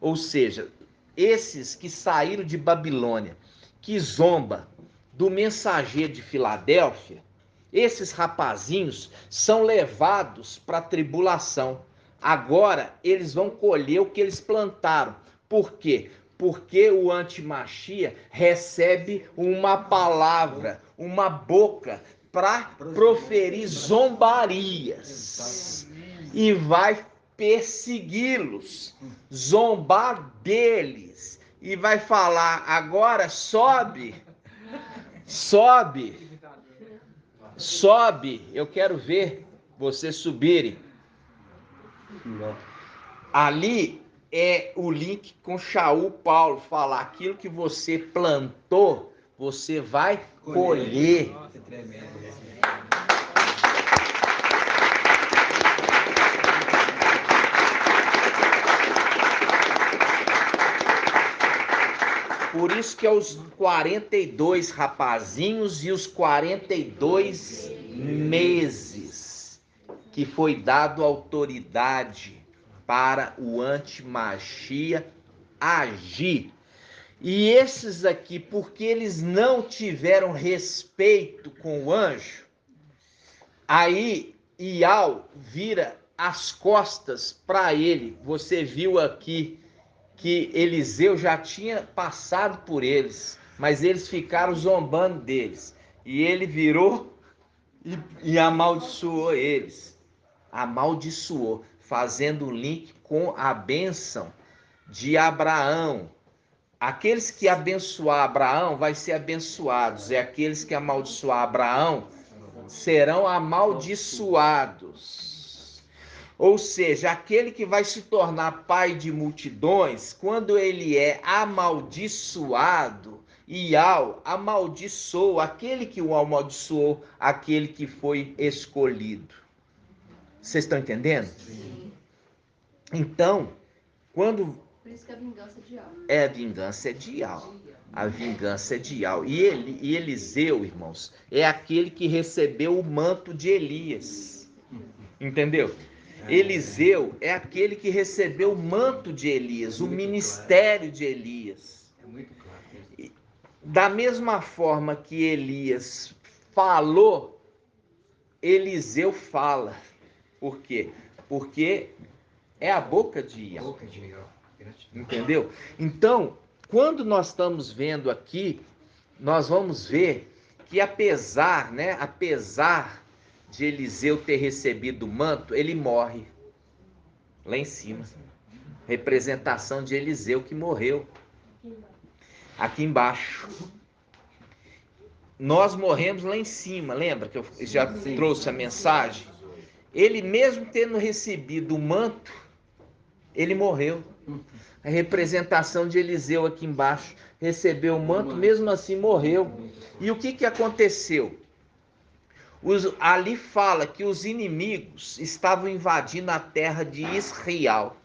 ou seja, esses que saíram de Babilônia, que zomba do mensageiro de Filadélfia, esses rapazinhos são levados para a tribulação. Agora eles vão colher o que eles plantaram. Por quê? Porque o antimachia recebe uma palavra, uma boca para proferir zombarias e vai persegui-los, zombar deles e vai falar, agora sobe, eu quero ver vocês subirem. Ali é o link com Shaul Paulo, falar aquilo que você plantou, você vai colher. Por isso que é os 42 rapazinhos e os 42 meses que foi dado autoridade para o antimachia agir. E esses aqui, porque eles não tiveram respeito com o anjo, aí Iau vira as costas para ele. Você viu aqui que Eliseu já tinha passado por eles, mas eles ficaram zombando deles. E ele virou e amaldiçoou eles. Amaldiçoou, fazendo um link com a bênção de Abraão. Aqueles que abençoar Abraão vai ser abençoados, e aqueles que amaldiçoar Abraão serão amaldiçoados. Ou seja, aquele que vai se tornar pai de multidões, quando ele é amaldiçoado, Iau amaldiçoou aquele que o amaldiçoou, aquele que foi escolhido. Vocês estão entendendo? Sim. Então, quando... Por isso que a vingança é de Iau. A vingança é de Iau. A vingança é de Iau. E Eliseu, irmãos, é aquele que recebeu o manto de Elias. Entendeu? Eliseu é aquele que recebeu o manto de Elias, o ministério de Elias. É muito claro. Da mesma forma que Elias falou, Eliseu fala. Por quê? Porque é a boca de Iau. Entendeu? Então, quando nós estamos vendo aqui, nós vamos ver que apesar de Eliseu ter recebido o manto, ele morre lá em cima. Representação de Eliseu que morreu aqui embaixo. Nós morremos lá em cima, lembra que eu já trouxe a mensagem? Ele mesmo tendo recebido o manto, ele morreu. A representação de Eliseu aqui embaixo. Recebeu o manto, mesmo assim morreu. E o que aconteceu? Ali fala que os inimigos estavam invadindo a terra de Israel.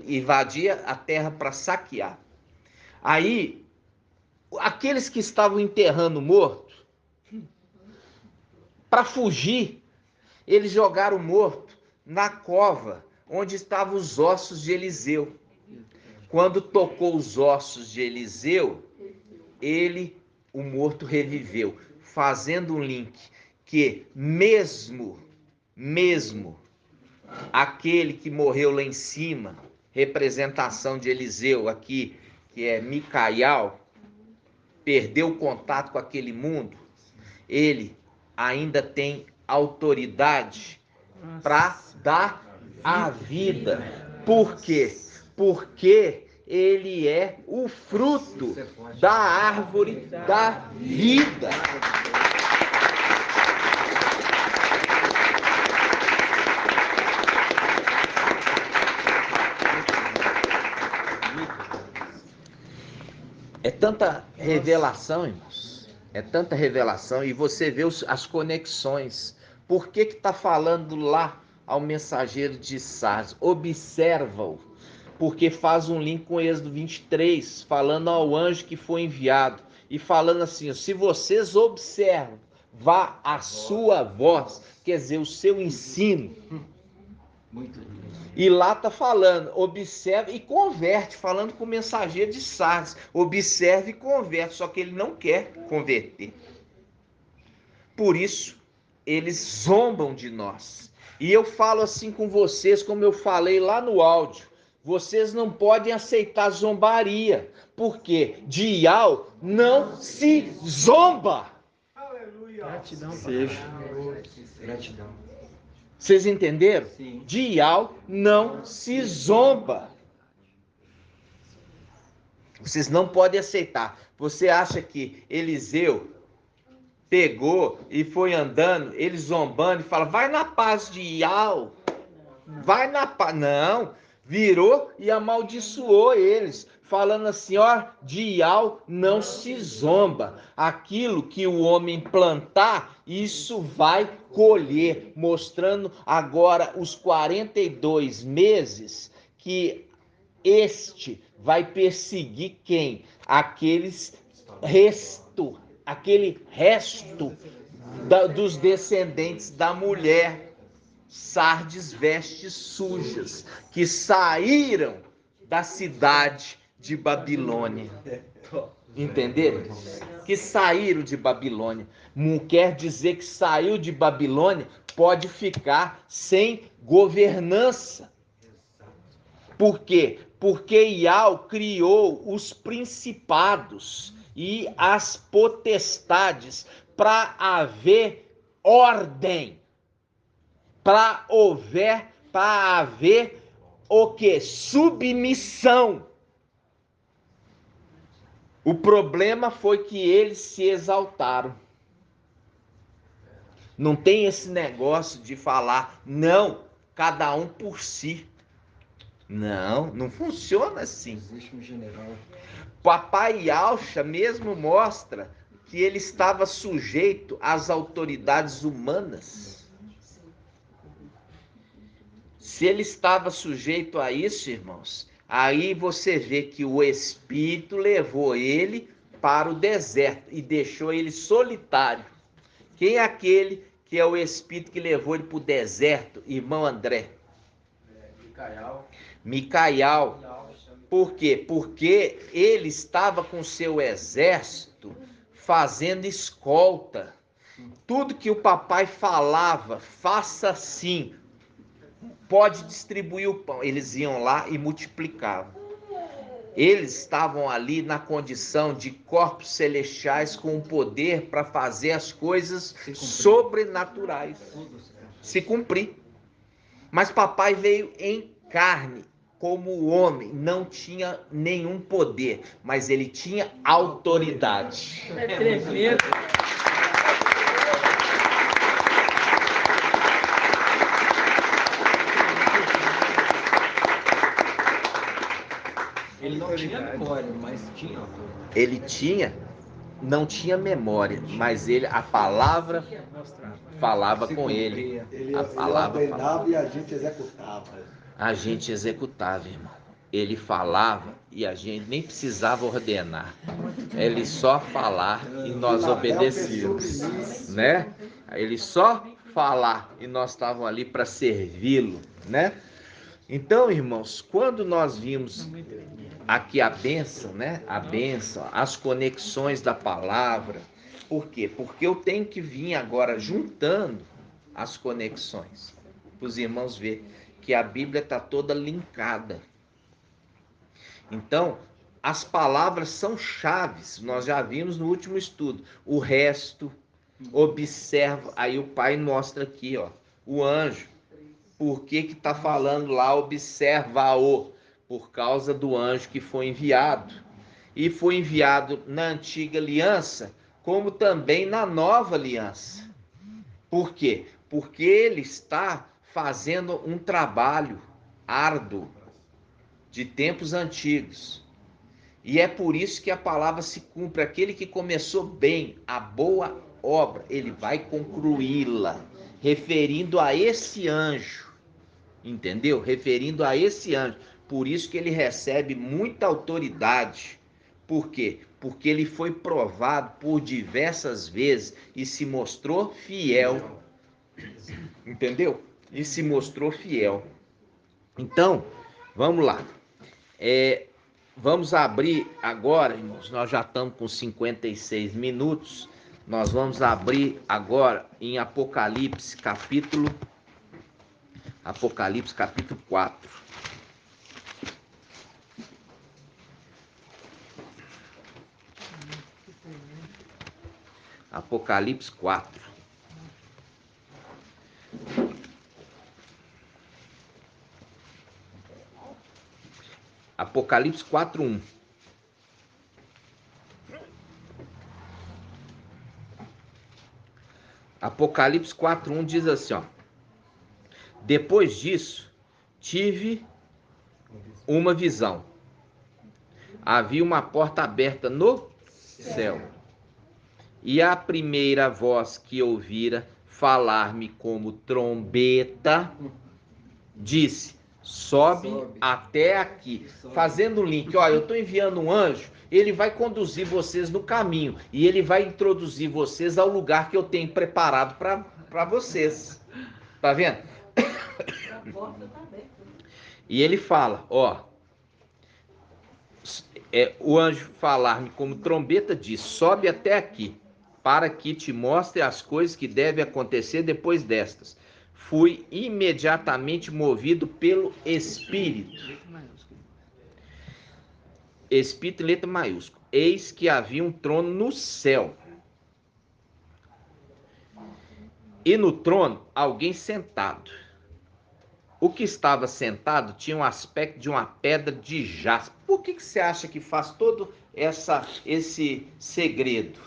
Invadia a terra para saquear. Aí, aqueles que estavam enterrando morto, para fugir, eles jogaram o morto na cova onde estavam os ossos de Eliseu. Quando tocou os ossos de Eliseu, o morto reviveu, fazendo um link que mesmo aquele que morreu lá em cima, representação de Eliseu aqui, que é Micael, perdeu o contato com aquele mundo, ele ainda tem autoridade para dar a vida. Por quê? Porque ele é o fruto da árvore da vida. É tanta revelação, irmãos. É tanta revelação. E você vê as conexões. Por que está falando lá ao mensageiro de Sardes? Observa-o. Porque faz um link com Êxodo 23, falando ao anjo que foi enviado. E falando assim, se vocês observam, vá a sua voz, quer dizer, o seu ensino. Muito lindo. E lá está falando, observe e converte, falando com o mensageiro de Sardes. Observe e converte, só que ele não quer converter. Por isso, eles zombam de nós. E eu falo assim com vocês, como eu falei lá no áudio. Vocês não podem aceitar zombaria, porque de Ial não se zomba. Aleluia. Gratidão. Seja. Gratidão. Vocês entenderam? Sim. De Ial não se zomba. Vocês não podem aceitar. Você acha que Eliseu pegou e foi andando, ele zombando e fala, vai na paz de Ial. Vai na paz. Não. Virou e amaldiçoou eles, falando assim, ó, de Ial não se zomba. Aquilo que o homem plantar, isso vai colher, mostrando agora os 42 meses que este vai perseguir quem? Aquele resto dos descendentes da mulher. Sardes vestes sujas, que saíram da cidade de Babilônia. Entenderam? Que saíram de Babilônia. Não quer dizer que saiu de Babilônia, pode ficar sem governança. Por quê? Porque Ial criou os principados e as potestades para haver ordem. Para haver o que? Submissão. O problema foi que eles se exaltaram. Não tem esse negócio de falar, não, cada um por si. Não funciona assim. Existe um general. Papai Alcha mesmo mostra que ele estava sujeito às autoridades humanas. Se ele estava sujeito a isso, irmãos, aí você vê que o Espírito levou ele para o deserto e deixou ele solitário. Quem é aquele que é o Espírito que levou ele para o deserto, irmão André? Micael. Por quê? Porque ele estava com seu exército fazendo escolta. Tudo que o papai falava, faça assim. Pode distribuir o pão. Eles iam lá e multiplicavam. Eles estavam ali na condição de corpos celestiais com o poder para fazer as coisas sobrenaturais. Se cumprir. Mas papai veio em carne, como homem, não tinha nenhum poder, mas ele tinha autoridade. É tremendo. Ele não tinha memória, mas tinha autoridade. Ele tinha, não tinha memória, mas a palavra falava com ele. Ele A palavra ordenava falava. e a gente executava. A gente executava, irmão. Ele falava e a gente nem precisava ordenar. Ele só falar e nós obedecíamos, né? Ele só falar e nós estávamos ali para servi-lo, né? Então, irmãos, quando nós vimos aqui a bênção, né? A bênção, as conexões da palavra. Por quê? Porque eu tenho que vir agora juntando as conexões para os irmãos verem que a Bíblia está toda linkada. Então, as palavras são chaves, nós já vimos no último estudo. O resto, observa, aí o pai mostra aqui, ó, o anjo. Por que está falando lá, observa-o? Por causa do anjo que foi enviado. E foi enviado na antiga aliança, como também na nova aliança. Por quê? Porque ele está fazendo um trabalho árduo de tempos antigos. E é por isso que a palavra se cumpre. Aquele que começou bem a boa obra, ele vai concluí-la, referindo a esse anjo. Entendeu? Referindo a esse anjo. Por isso que ele recebe muita autoridade. Por quê? Porque ele foi provado por diversas vezes e se mostrou fiel. Entendeu? E se mostrou fiel. Então, vamos lá. Vamos abrir agora, irmãos, nós já estamos com 56 minutos. Nós vamos abrir agora em Apocalipse capítulo 4. Apocalipse 4. Apocalipse 4:1. Apocalipse 4:1 diz assim, ó: depois disso, tive uma visão. Havia uma porta aberta no céu. E a primeira voz que ouvira falar-me como trombeta disse: sobe até aqui. Fazendo o link, ó, eu estou enviando um anjo, ele vai conduzir vocês no caminho e ele vai introduzir vocês ao lugar que eu tenho preparado para vocês. Tá vendo? A porta está aberta. E ele fala, ó, o anjo falar-me como trombeta diz: sobe até aqui, para que te mostre as coisas que devem acontecer depois destas. Fui imediatamente movido pelo Espírito. Espírito em letra maiúscula. Eis que havia um trono no céu. E no trono, alguém sentado. O que estava sentado tinha um aspecto de uma pedra de jaspe. Por que você acha que faz todo esse segredo?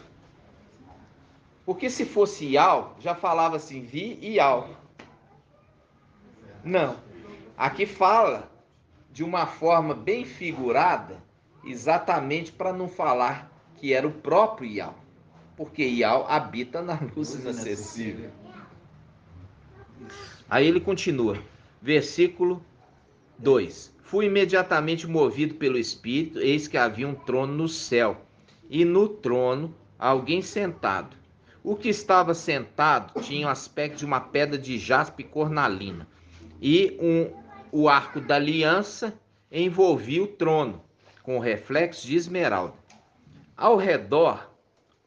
Porque se fosse Ial, já falava assim, vi Ial. Não. Aqui fala de uma forma bem figurada, exatamente para não falar que era o próprio Ial. Porque Ial habita na luz inacessível. Aí ele continua. Versículo 2. Fui imediatamente movido pelo Espírito, eis que havia um trono no céu, e no trono alguém sentado. O que estava sentado tinha o aspecto de uma pedra de jaspe e cornalina, e o arco da aliança envolvia o trono, com reflexo de esmeralda. Ao redor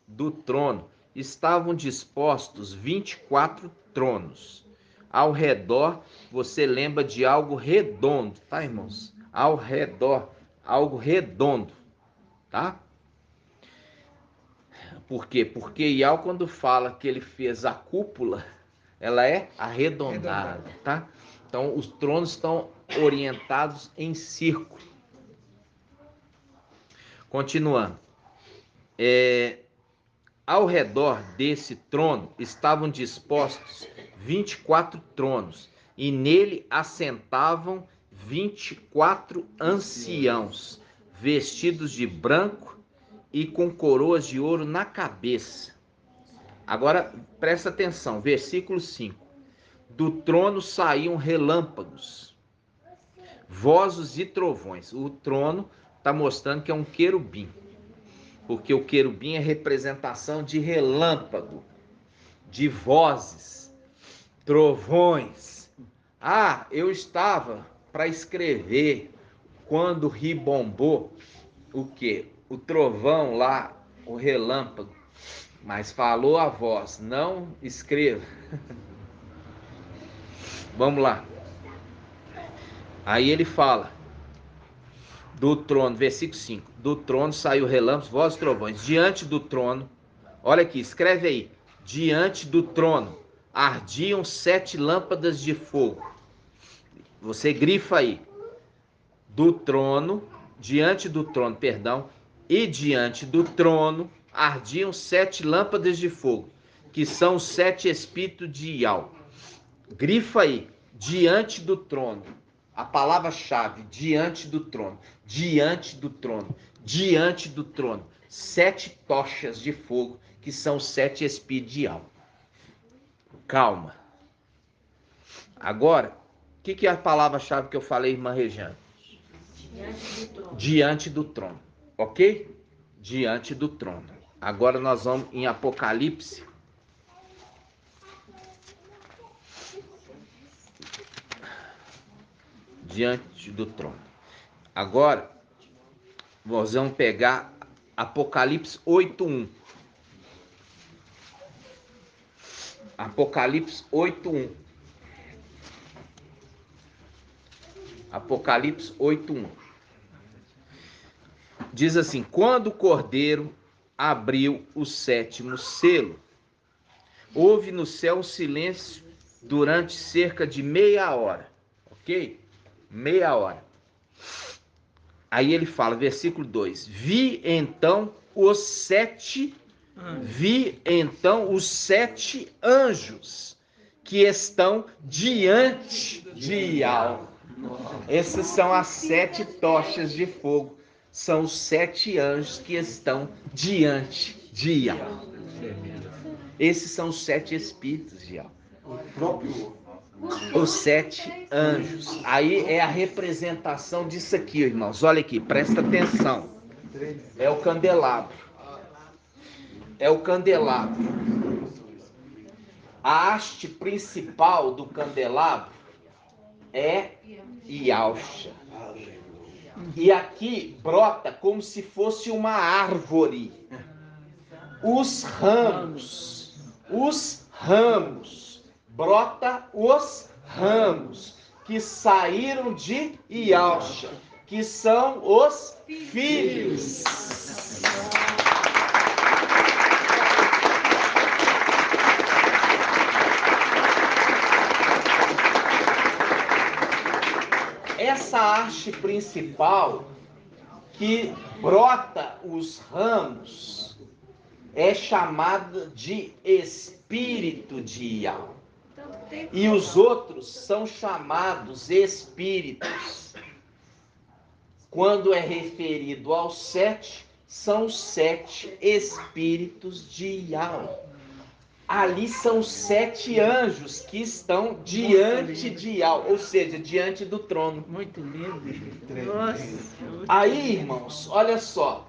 do trono estavam dispostos 24 tronos. Ao redor, você lembra de algo redondo, tá, irmãos? Ao redor, algo redondo, tá? Por quê? Porque Ial, quando fala que ele fez a cúpula, ela é arredondada, tá? Então, os tronos estão orientados em círculo. Continuando. Ao redor desse trono estavam dispostos 24 tronos, e nele assentavam 24 anciãos, vestidos de branco e com coroas de ouro na cabeça. Agora, presta atenção, versículo 5. Do trono saíam relâmpagos, vozes e trovões. O trono está mostrando que é um querubim, porque o querubim é representação de relâmpago, de vozes, trovões. Ah, eu estava para escrever quando ribombou o quê? O trovão lá, o relâmpago. Mas falou a voz, não escreva. Vamos lá. Aí ele fala do trono, versículo 5. Do trono saiu relâmpagos, vozes e trovões. Diante do trono, olha aqui, escreve aí. Diante do trono ardiam 7 lâmpadas de fogo. Você grifa aí. Do trono, diante do trono, perdão, e diante do trono ardiam 7 lâmpadas de fogo, que são os 7 espíritos de Ial. Grifa aí, diante do trono. A palavra-chave, diante do trono, diante do trono, diante do trono. 7 tochas de fogo, que são os 7 espíritos de Ial. Calma. Agora, o que é a palavra-chave que eu falei, irmã Regiane? Diante do trono. Diante do trono, ok? Diante do trono. Agora nós vamos em Apocalipse. Diante do trono. Agora, nós vamos pegar Apocalipse 8:1. Apocalipse 8:1. Apocalipse 8:1. Diz assim: quando o Cordeiro abriu o 7º selo, houve no céu um silêncio durante cerca de meia hora. Ok? Meia hora. Aí ele fala, versículo 2: vi então os 7 anjos que estão diante de Ial. Essas são as 7 tochas de fogo. São os 7 anjos que estão diante de Ial. Esses são os 7 espíritos de Ial. Os 7 anjos. Aí é a representação disso aqui, irmãos. Olha aqui, presta atenção. É o candelabro. É o candelabro. A haste principal do candelabro é Ialcha. E aqui brota como se fosse uma árvore. Os ramos, brota os ramos que saíram de Ialcha, que são os filhos. Essa haste principal que brota os ramos é chamada de espírito de Ial. E os outros são chamados espíritos. Quando é referido aos 7, são 7 espíritos de Ial. Ali são 7 anjos que estão diante de Ial, ou seja, diante do trono. Muito lindo. Nossa. Aí, irmãos, olha só.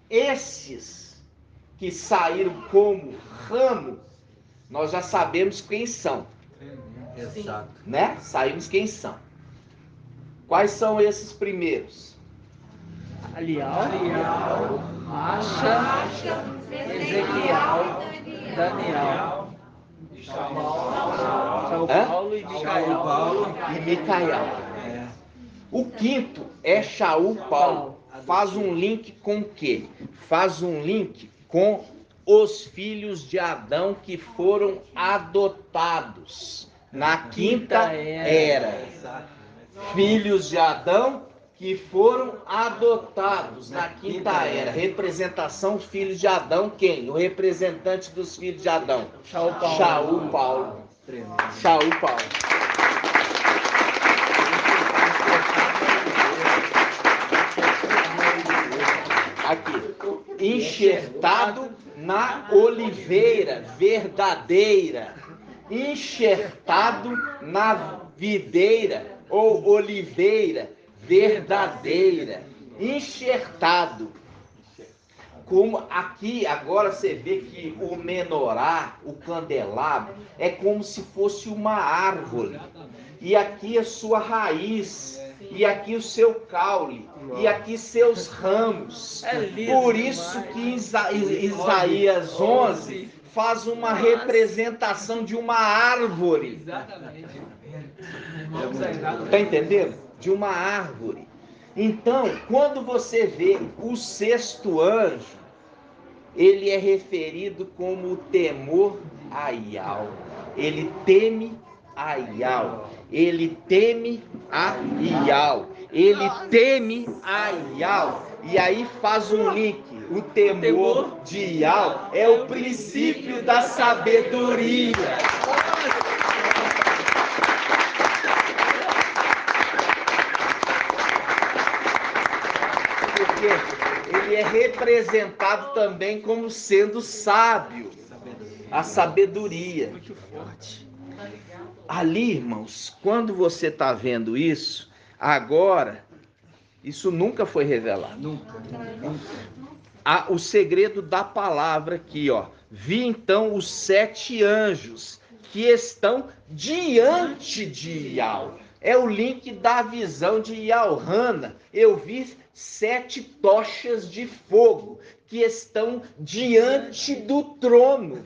Esses que saíram como ramo, nós já sabemos quem são. Exato. Né? Sabemos quem são. Quais são esses primeiros? Alial, Acha, Ezequiel, Daniel, São Paulo e Micael. O quinto é Shaul Paulo. Faz um link com o quê? Faz um link com os filhos de Adão que foram adotados na quinta era. Filhos de Adão que foram adotados na quinta era. Representação filhos de Adão, quem? O representante dos filhos de Adão. Shaul Paulo. Shaul Paulo. enxertado na oliveira verdadeira, enxertado na videira ou oliveira verdadeira, enxertado. Como aqui agora você vê que o menorá, o candelabro, é como se fosse uma árvore. E aqui a sua raiz, e aqui o seu caule, e aqui seus ramos. Por isso que Isaías 11 faz uma representação de uma árvore. Está entendendo? De uma árvore. Então, quando você vê o sexto anjo, ele é referido como o temor a Iau. Ele teme a Iau. Ele teme a Iau. Ele teme a Iau. E aí faz um link. O temor de Iau é o princípio da sabedoria. Porque ele é representado também como sendo sábio. A sabedoria. Muito forte. Ali, irmãos, quando você está vendo isso, agora, isso nunca foi revelado. Nunca. O segredo da palavra aqui, ó. Vi então os 7 anjos que estão diante de Iau. É o link da visão de Iauhana. Eu vi 7 tochas de fogo que estão diante do trono.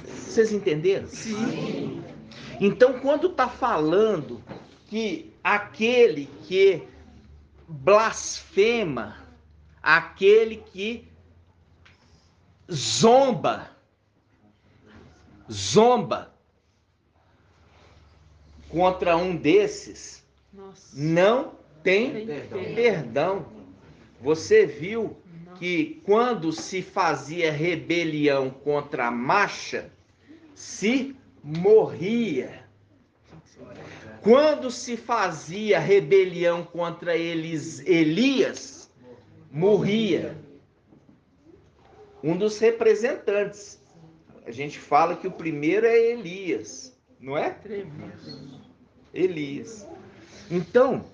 Vocês entenderam? Sim. Então, quando está falando que aquele que blasfema, aquele que zomba, contra um desses, não tem perdão. Você viu que quando se fazia rebelião contra a Macha, se morria. Quando se fazia rebelião contra Elias, morria. Um dos representantes. A gente fala que o primeiro é Elias, não é? Elias. Então,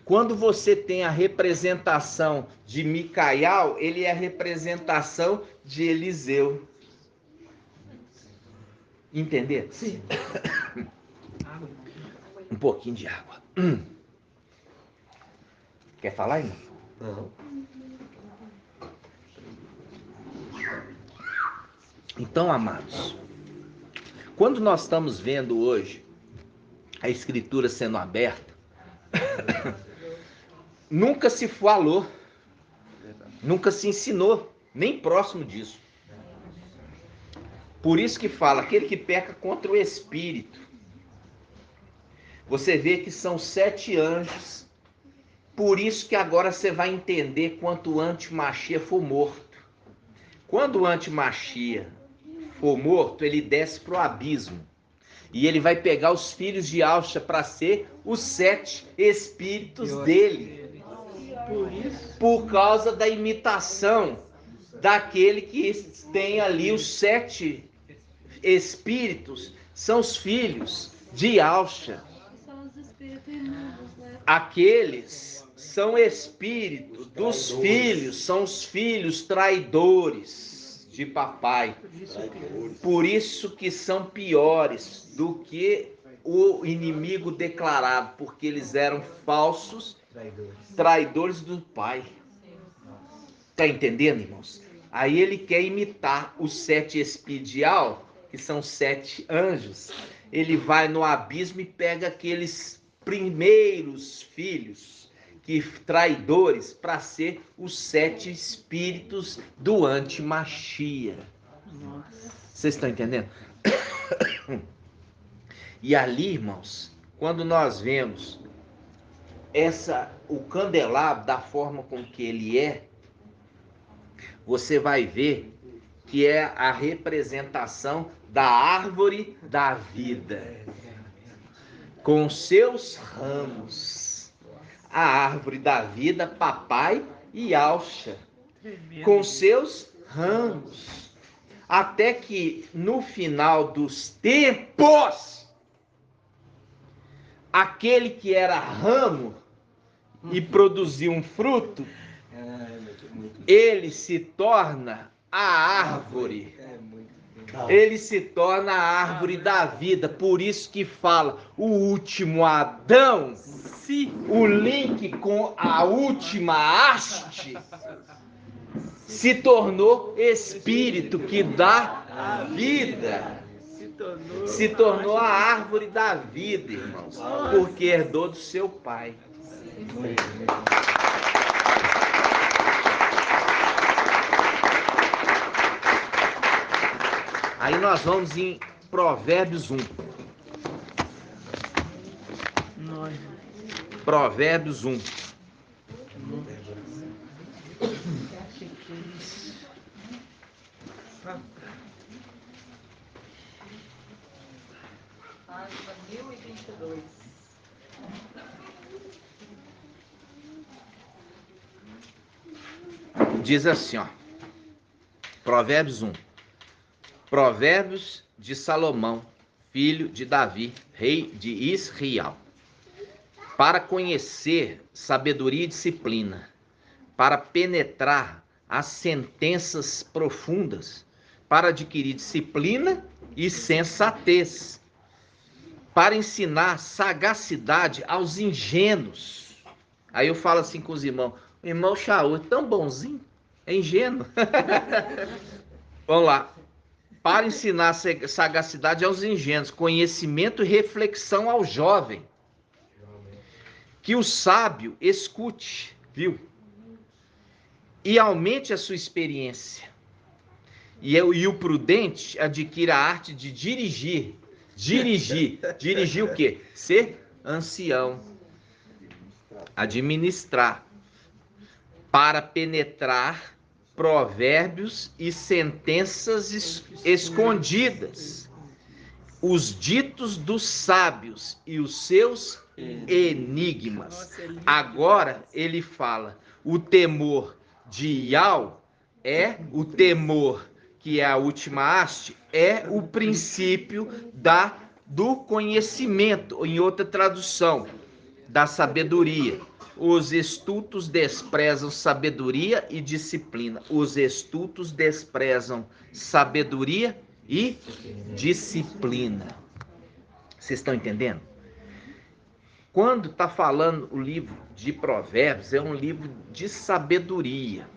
quando você tem a representação de Micael, ele é a representação de Eliseu. Entender? Sim. Um pouquinho de água. Quer falar, irmão? Não. Então, amados, quando nós estamos vendo hoje a Escritura sendo aberta, nunca se falou, nunca se ensinou, nem próximo disso. Por isso que fala, aquele que peca contra o Espírito. Você vê que são 7 anjos. Por isso que agora você vai entender quanto o antimachia for morto. Quando o antimachia for morto, ele desce para o abismo. E ele vai pegar os filhos de Alcha para ser os 7 espíritos dele. Por causa da imitação daquele que tem ali os 7 espíritos, são os filhos de Alcha. São os espíritos imundos, né? Aqueles são espíritos dos filhos, são os filhos traidores de papai. Por isso que são piores do que o inimigo declarado, porque eles eram falsos traidores do pai. Tá entendendo, irmãos? Aí ele quer imitar os 7 espíritos de Iau, que são 7 anjos. Ele vai no abismo e pega aqueles primeiros filhos, que traidores, para ser os 7 espíritos do antimachia. Vocês estão entendendo? E ali, irmãos, quando nós vemos o candelabro da forma com que ele é, você vai ver que é a representação da árvore da vida, com seus ramos. A árvore da vida, papai e Alcha, com seus ramos. Até que no final dos tempos, aquele que era ramo e produziu um fruto, ele se torna a árvore. Ele se torna a árvore da vida. Por isso que fala, o último Adão, o link com a última haste, se tornou espírito que dá a vida. Se tornou a árvore da vida, irmãos, porque herdou do seu pai. Aí nós vamos em Provérbios 1. Provérbios 1. Página 1022. Diz assim, ó. Provérbios 1. Provérbios de Salomão, filho de Davi, rei de Israel. Para conhecer sabedoria e disciplina, para penetrar as sentenças profundas, para adquirir disciplina e sensatez, para ensinar sagacidade aos ingênuos. Aí eu falo assim com os irmãos, o irmão Shaul é tão bonzinho, é ingênuo. Vamos lá. Para ensinar sagacidade aos ingênuos, conhecimento e reflexão ao jovem. Que o sábio escute, viu? E aumente a sua experiência. E o prudente adquira a arte de dirigir. Dirigir o quê? Ser ancião. Administrar. Para penetrar provérbios e sentenças escondidas, os ditos dos sábios e os seus enigmas. Agora ele fala, o temor de Yahweh é o temor, que é a última haste, é o princípio do conhecimento, em outra tradução, da sabedoria. Os estultos desprezam sabedoria e disciplina. Os estultos desprezam sabedoria e disciplina. Vocês estão entendendo? Quando está falando o livro de Provérbios, é um livro de sabedoria,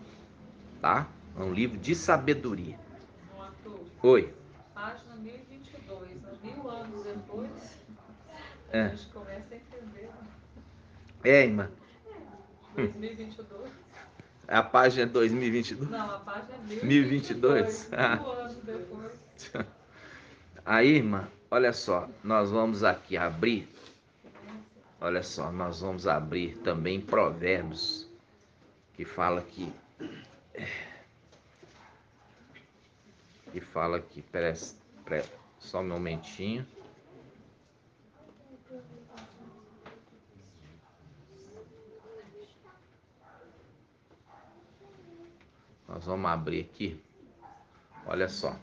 tá? É um livro de sabedoria. Oi. Página 1022, 1000 anos depois, a gente começa a entender. Irmã. 2022. A página é 2022? Não, a página é 1022. 1000 anos depois. Aí, irmã, olha só, nós vamos aqui abrir. Olha só, nós vamos abrir também Provérbios, que fala que pera só um momentinho. Nós vamos abrir aqui. Olha só.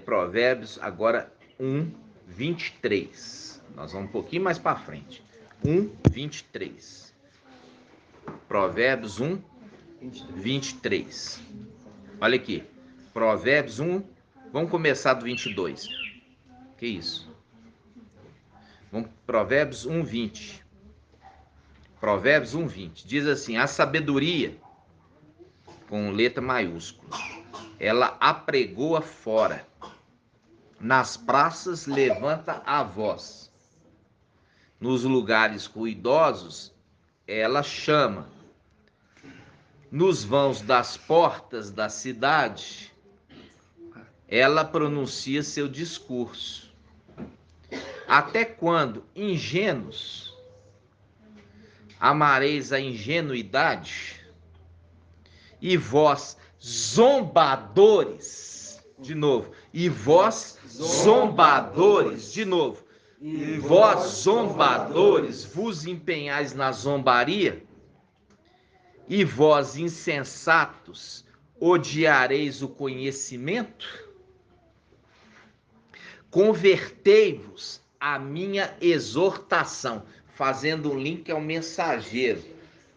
Provérbios agora 1:23. Nós vamos um pouquinho mais para frente. 1:23. Provérbios 1:23. Olha aqui. Provérbios 1. Vamos começar do 22. Que isso? Provérbios 1:20. Provérbios 1:20. Diz assim: a sabedoria, com letra maiúscula, ela apregoa fora. Nas praças levanta a voz. Nos lugares ruidosos, ela chama. Nos vãos das portas da cidade, ela pronuncia seu discurso. Até quando, ingênuos, amareis a ingenuidade? E vós, zombadores, de novo, e vós, zombadores, de novo, E vós, zombadores, vos empenhais na zombaria? E vós, insensatos, odiareis o conhecimento? Convertei-vos à minha exortação, fazendo um link ao mensageiro.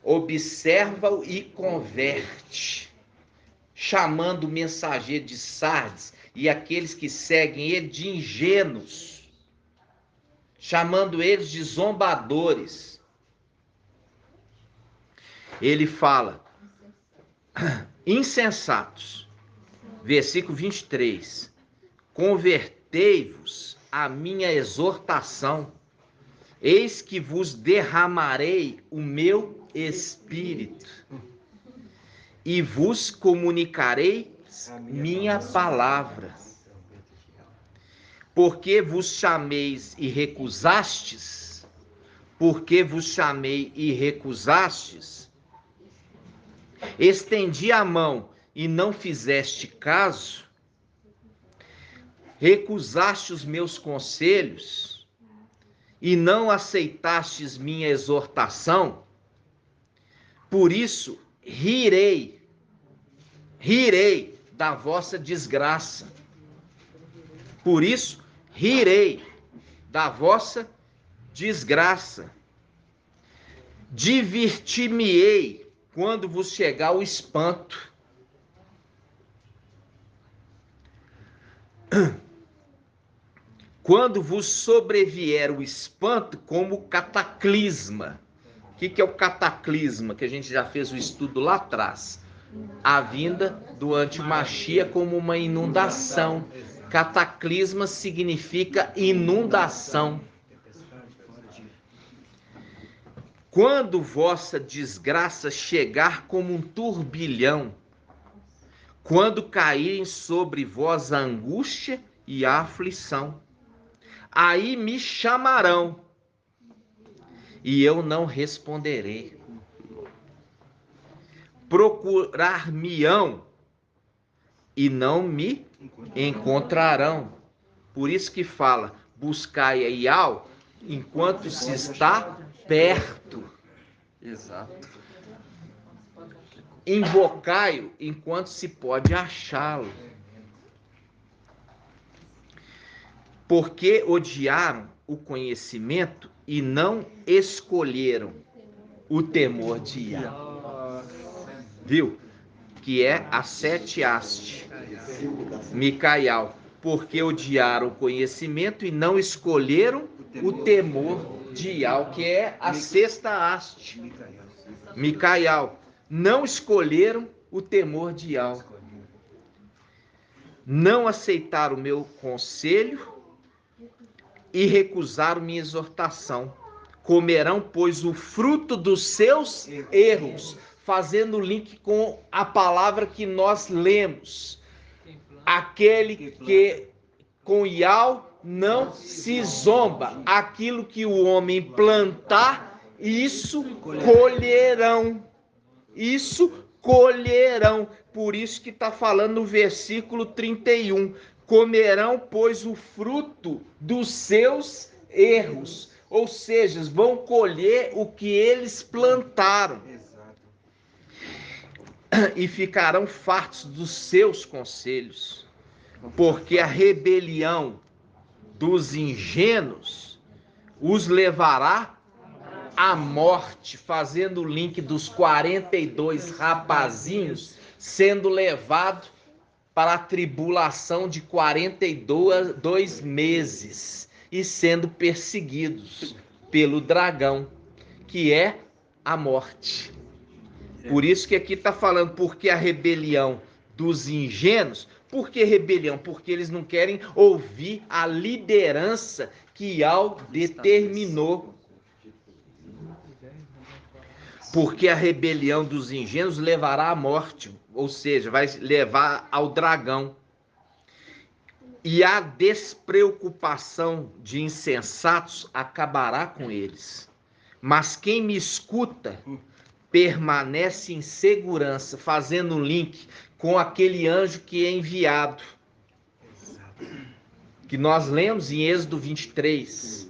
Observa-o e converte, chamando o mensageiro de Sardes e aqueles que seguem ele de ingênuos, chamando eles de zombadores. Ele fala, insensatos, versículo 23, convertei-vos à minha exortação, eis que vos derramarei o meu espírito e vos comunicarei minha palavra. Porque vos chameis e recusastes? Porque vos chamei e recusastes? Estendi a mão e não fizeste caso? Recusaste os meus conselhos e não aceitastes minha exortação? Por isso, rirei da vossa desgraça. Por isso, rirei da vossa desgraça. Divertir-me-ei quando vos chegar o espanto. Quando vos sobrevier o espanto como cataclisma. O que é o cataclisma? Que a gente já fez o estudo lá atrás. A vinda do antimachia como uma inundação. Cataclisma significa inundação. Quando vossa desgraça chegar como um turbilhão, quando caírem sobre vós a angústia e a aflição, aí me chamarão e eu não responderei. Procurar-me-ão e não me encontrarão. Por isso que fala, buscai Iau enquanto se está perto. Exato. Invocai-o enquanto se pode achá-lo. Porque odiaram o conhecimento e não escolheram o temor de Iau. Viu? Que é a 7 haste. Micaial. Porque odiaram o conhecimento e não escolheram o temor de Iau, que é a 6ª haste. Micaial. Não escolheram o temor de Iau. Não aceitaram o meu conselho e recusaram minha exortação. Comerão, pois, o fruto dos seus erros, fazendo link com a palavra que nós lemos. Aquele que com Iau não se zomba. Aquilo que o homem plantar, isso colherão. Isso colherão. Por isso que está falando no versículo 31. Comerão, pois, o fruto dos seus erros. Ou seja, vão colher o que eles plantaram. E ficarão fartos dos seus conselhos. Porque a rebelião dos ingênuos os levará à morte, fazendo o link dos 42 rapazinhos sendo levados para a tribulação de 42 meses e sendo perseguidos pelo dragão, que é a morte. Por isso que aqui está falando, porque a rebelião dos ingênuos. Por que rebelião? Porque eles não querem ouvir a liderança que Iau determinou. Porque a rebelião dos ingênuos levará à morte, ou seja, vai levar ao dragão. E a despreocupação de insensatos acabará com eles. Mas quem me escuta permanece em segurança, fazendo um link com aquele anjo que é enviado. que nós lemos em Êxodo 23.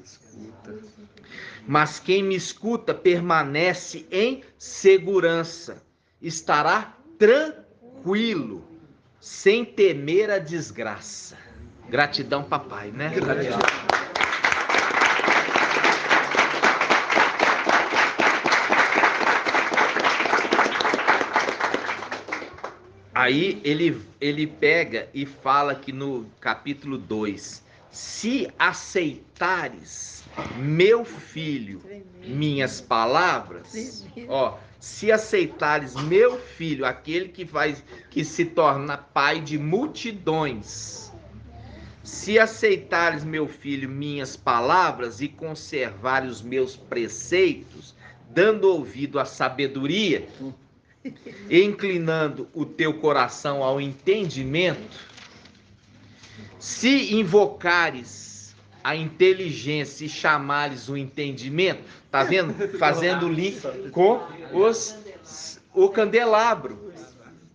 Mas quem me escuta permanece em segurança, estará tranquilo, sem temer a desgraça. Gratidão, papai, né? Gratidão. Aí ele pega e fala aqui no capítulo 2: se aceitares, meu filho, minhas palavras, ó, se aceitares meu filho, aquele que se torna pai de multidões, se aceitares meu filho, minhas palavras e conservares os meus preceitos, dando ouvido à sabedoria, inclinando o teu coração ao entendimento, se invocares a inteligência e chamares o entendimento, tá vendo? Fazendo link com o candelabro,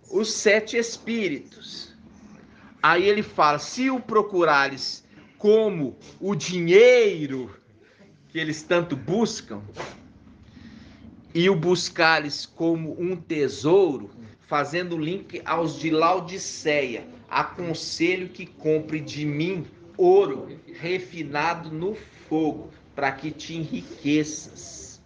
os 7 espíritos. Aí ele fala: se o procurares como o dinheiro que eles tanto buscam, e o buscares como um tesouro, fazendo link aos de Laodiceia, aconselho que compre de mim ouro refinado no fogo, para que te enriqueças.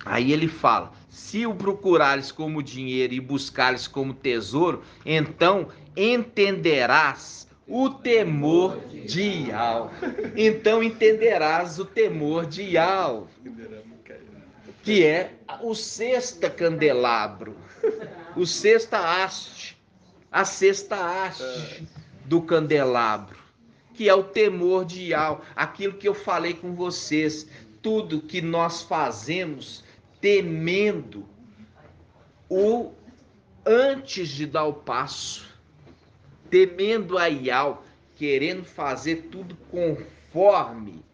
Aí ele fala: se o procurares como dinheiro e buscares como tesouro, então entenderás o temor de Ial. Então entenderás o temor de Ial, que é o 6º candelabro, o 6ª haste, a 6ª haste do candelabro, que é o temor de Ial, aquilo que eu falei com vocês, tudo que nós fazemos temendo o antes de dar o passo, temendo a Ial, querendo fazer tudo conforme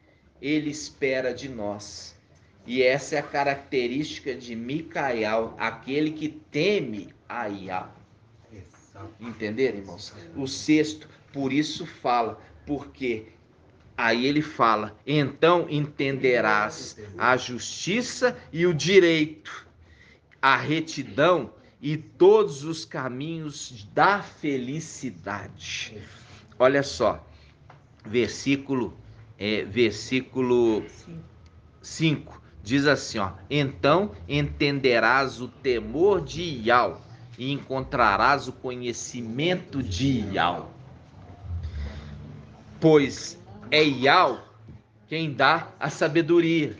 ele espera de nós. E essa é a característica de Micael, aquele que teme a Ial. Entenderam, irmãos? O 6º, por isso fala, porque aí ele fala: então entenderás a justiça e o direito, a retidão e todos os caminhos da felicidade. Olha só, versículo 5. Diz assim, ó: então entenderás o temor de Ial e encontrarás o conhecimento de Ial. Pois é Ial quem dá a sabedoria.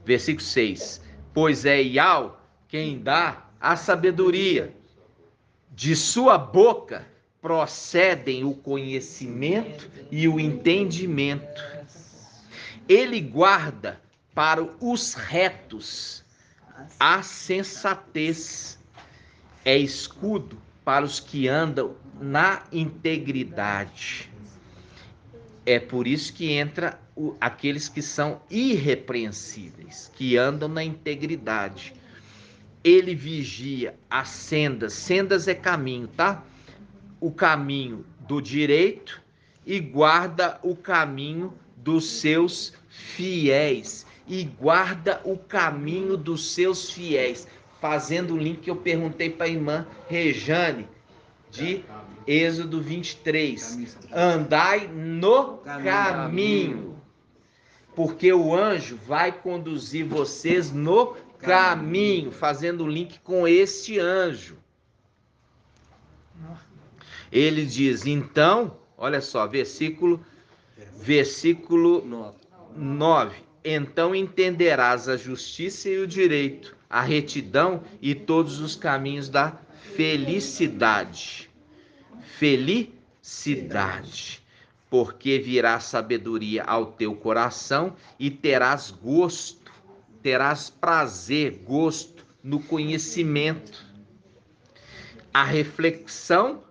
Versículo 6. Pois é Ial quem dá a sabedoria. De sua boca procedem o conhecimento e o entendimento. Ele guarda para os retos a sensatez, é escudo para os que andam na integridade. É por isso que entra aqueles que são irrepreensíveis, que andam na integridade. Ele vigia as sendas, sendas é caminho, tá? O caminho do direito, e guarda o caminho dos seus fiéis. E guarda o caminho dos seus fiéis. Fazendo o link que eu perguntei para a irmã Rejane, de Êxodo 23. Andai no caminho, porque o anjo vai conduzir vocês no caminho. Fazendo o link com este anjo. Ele diz, então, olha só, versículo 9. Então entenderás a justiça e o direito, a retidão e todos os caminhos da felicidade. Felicidade. Porque virá sabedoria ao teu coração e terás gosto, terás prazer, gosto no conhecimento. A reflexão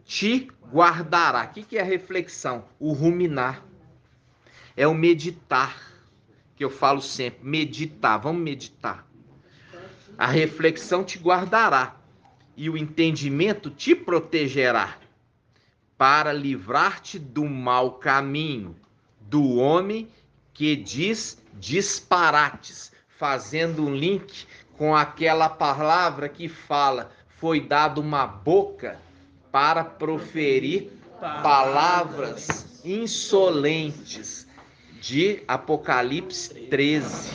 te guardará. O que é a reflexão? O ruminar. É o meditar, que eu falo sempre, meditar, vamos meditar. A reflexão te guardará e o entendimento te protegerá. para livrar-te do mau caminho, do homem que diz disparates, fazendo um link com aquela palavra que fala, foi dado uma boca para proferir palavras insolentes, de Apocalipse 13.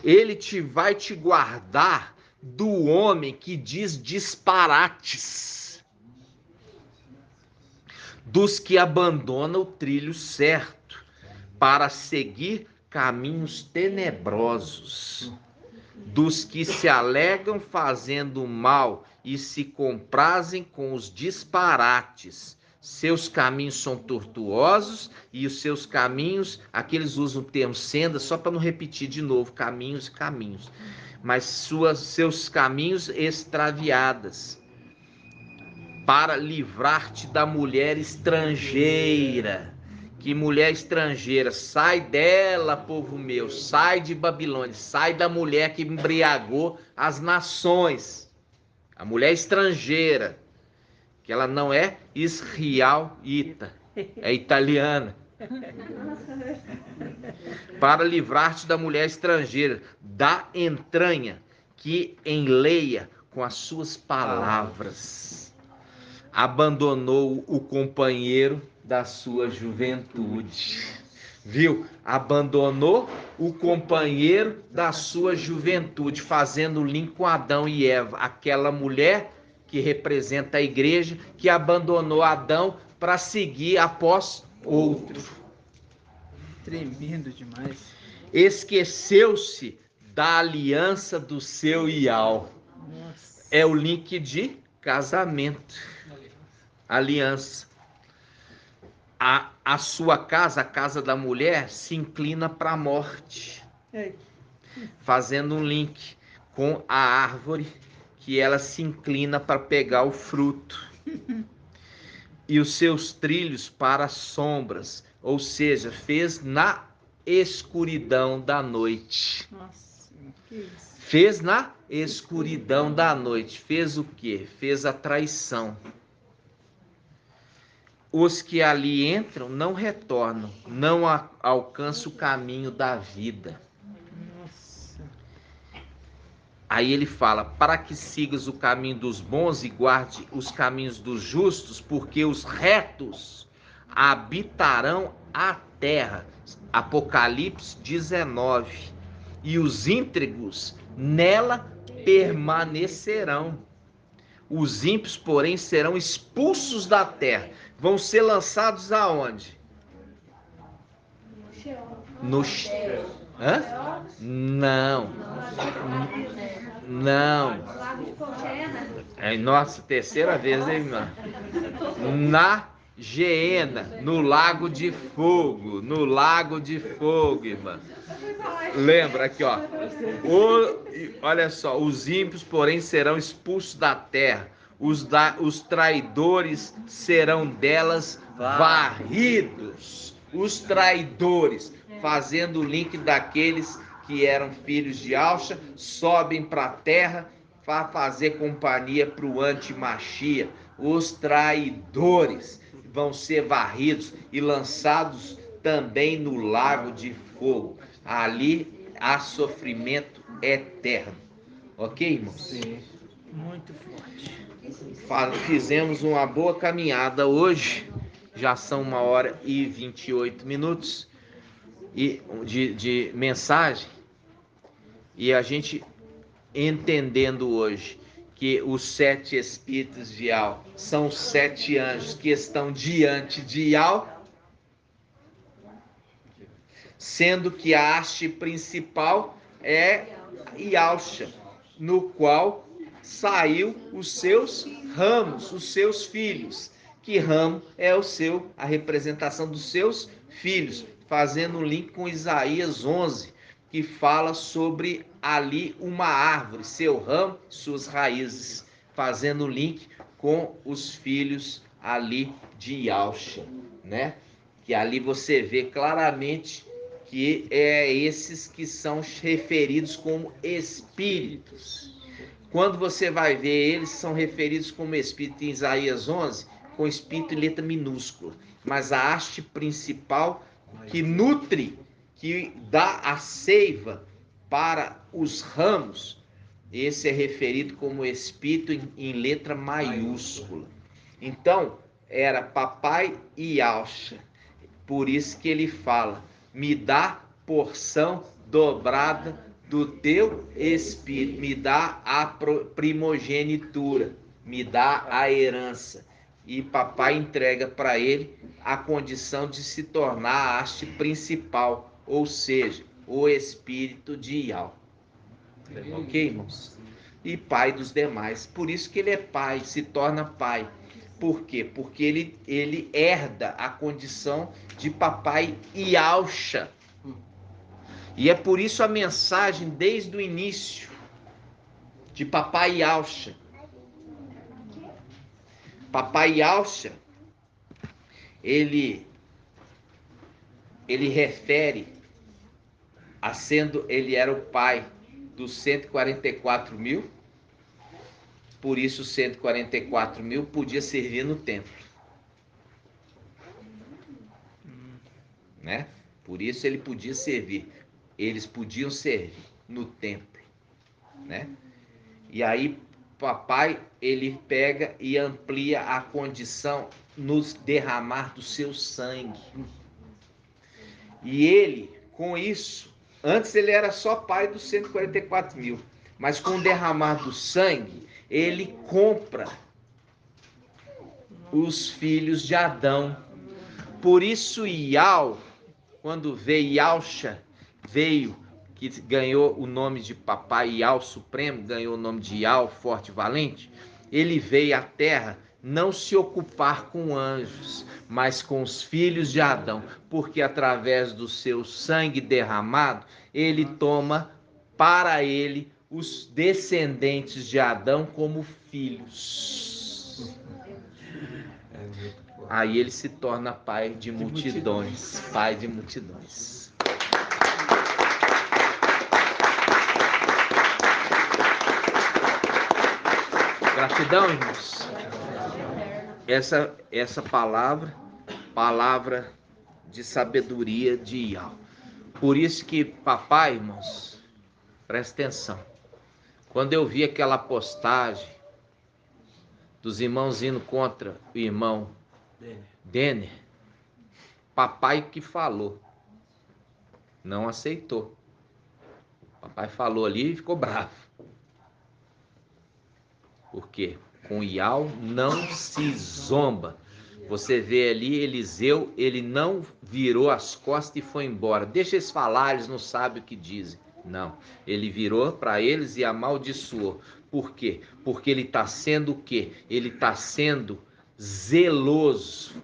Ele vai te guardar do homem que diz disparates, dos que abandonam o trilho certo para seguir caminhos tenebrosos, dos que se alegram fazendo mal e se comprazem com os disparates. Seus caminhos são tortuosos e os seus caminhos, aqui eles usam o termo senda só para não repetir de novo, caminhos e caminhos, mas seus caminhos extraviadas, para livrar-te da mulher estrangeira. Que mulher estrangeira? Sai dela, povo meu, sai de Babilônia, sai da mulher que embriagou as nações, a mulher estrangeira, que ela não é israelita, é italiana. Para livrar-te da mulher estrangeira, da entranha, que enleia com as suas palavras. Abandonou o companheiro da sua juventude. Viu? Abandonou o companheiro da sua juventude, fazendo link com Adão e Eva, aquela mulher que representa a igreja, que abandonou Adão para seguir após outro. Tremendo demais. Esqueceu-se da aliança do seu Ial. Nossa. É o link de casamento. Aliança. A sua casa, a casa da mulher, se inclina para a morte. Fazendo um link com a árvore, que ela se inclina para pegar o fruto. E os seus trilhos para as sombras, ou seja, fez na escuridão da noite. Nossa, que isso? Fez na escuridão da noite. Fez o quê? Fez a traição. Os que ali entram não retornam, não alcançam o caminho da vida. Aí ele fala, para que sigas o caminho dos bons e guarde os caminhos dos justos, porque os retos habitarão a terra. Apocalipse 19. E os íntegros nela permanecerão. Os ímpios, porém, serão expulsos da terra. Vão ser lançados aonde? No Sheol. Hã? Não. Não. É nossa terceira vez, hein, irmã? Na Geena, no lago de fogo. No lago de fogo, irmã. Lembra aqui, ó. Olha só, os ímpios, porém, serão expulsos da terra. Os traidores serão delas varridos. Os traidores, fazendo o link daqueles que eram filhos de Alcha, sobem para a terra para fazer companhia para o antimachia. Os traidores vão ser varridos e lançados também no lago de fogo. Ali há sofrimento eterno. Ok, irmãos? Sim. Muito forte. Fizemos uma boa caminhada hoje. Já são 1h28 de mensagem. E a gente entendendo hoje que os 7 espíritos de Ial são 7 anjos que estão diante de Ial, sendo que a haste principal é Ialcha, no qual saiu os seus ramos, os seus filhos. Que ramo é a representação dos seus filhos, fazendo um link com Isaías 11, que fala sobre ali uma árvore, seu ramo, suas raízes, fazendo link com os filhos ali de Ialcha, né? Que ali você vê claramente que é esses que são referidos como espíritos. Quando você vai ver eles são referidos como espírito em Isaías 11, com espírito e letra minúscula. Mas a haste principal que nutre, que dá a seiva para os ramos, esse é referido como espírito em letra maiúscula. Então, era papai e Alcha. Por isso que ele fala, me dá porção dobrada do teu espírito, me dá a primogenitura, me dá a herança. E papai entrega para ele a condição de se tornar a haste principal, ou seja, o espírito de Ial. Ok, irmãos? E pai dos demais. Por isso que ele é pai, se torna pai. Por quê? Porque ele herda a condição de papai Ialcha. E é por isso a mensagem desde o início de papai Ialcha. Papai Ialcha, ele refere a ele era o pai dos 144 mil, por isso 144 mil podia servir no templo. Né? Por isso ele podia servir. Eles podiam servir no templo. Né? E aí papai, ele pega e amplia a condição nos derramar do seu sangue. E ele, com isso, antes ele era só pai dos 144 mil, mas com o derramar do sangue, ele compra os filhos de Adão. Por isso Ial, quando veio Ialcha, que ganhou o nome de papai Ial Supremo, ganhou o nome de Ial Forte e Valente, ele veio à terra não se ocupar com anjos, mas com os filhos de Adão, porque através do seu sangue derramado, ele toma para ele os descendentes de Adão como filhos. Aí ele se torna pai de multidões, pai de multidões. Gratidão, irmãos. Essa palavra de sabedoria de Ial. Por isso que papai, irmãos, presta atenção. Quando eu vi aquela postagem dos irmãos indo contra o irmão Denner, papai que falou, não aceitou. Papai falou ali e ficou bravo. Por quê? Com Ial não se zomba. Você vê ali Eliseu, ele não virou as costas e foi embora. Deixa eles falar, eles não sabem o que dizem. Não, ele virou para eles e amaldiçoou. Por quê? Porque ele está sendo o quê? Ele está sendo zeloso,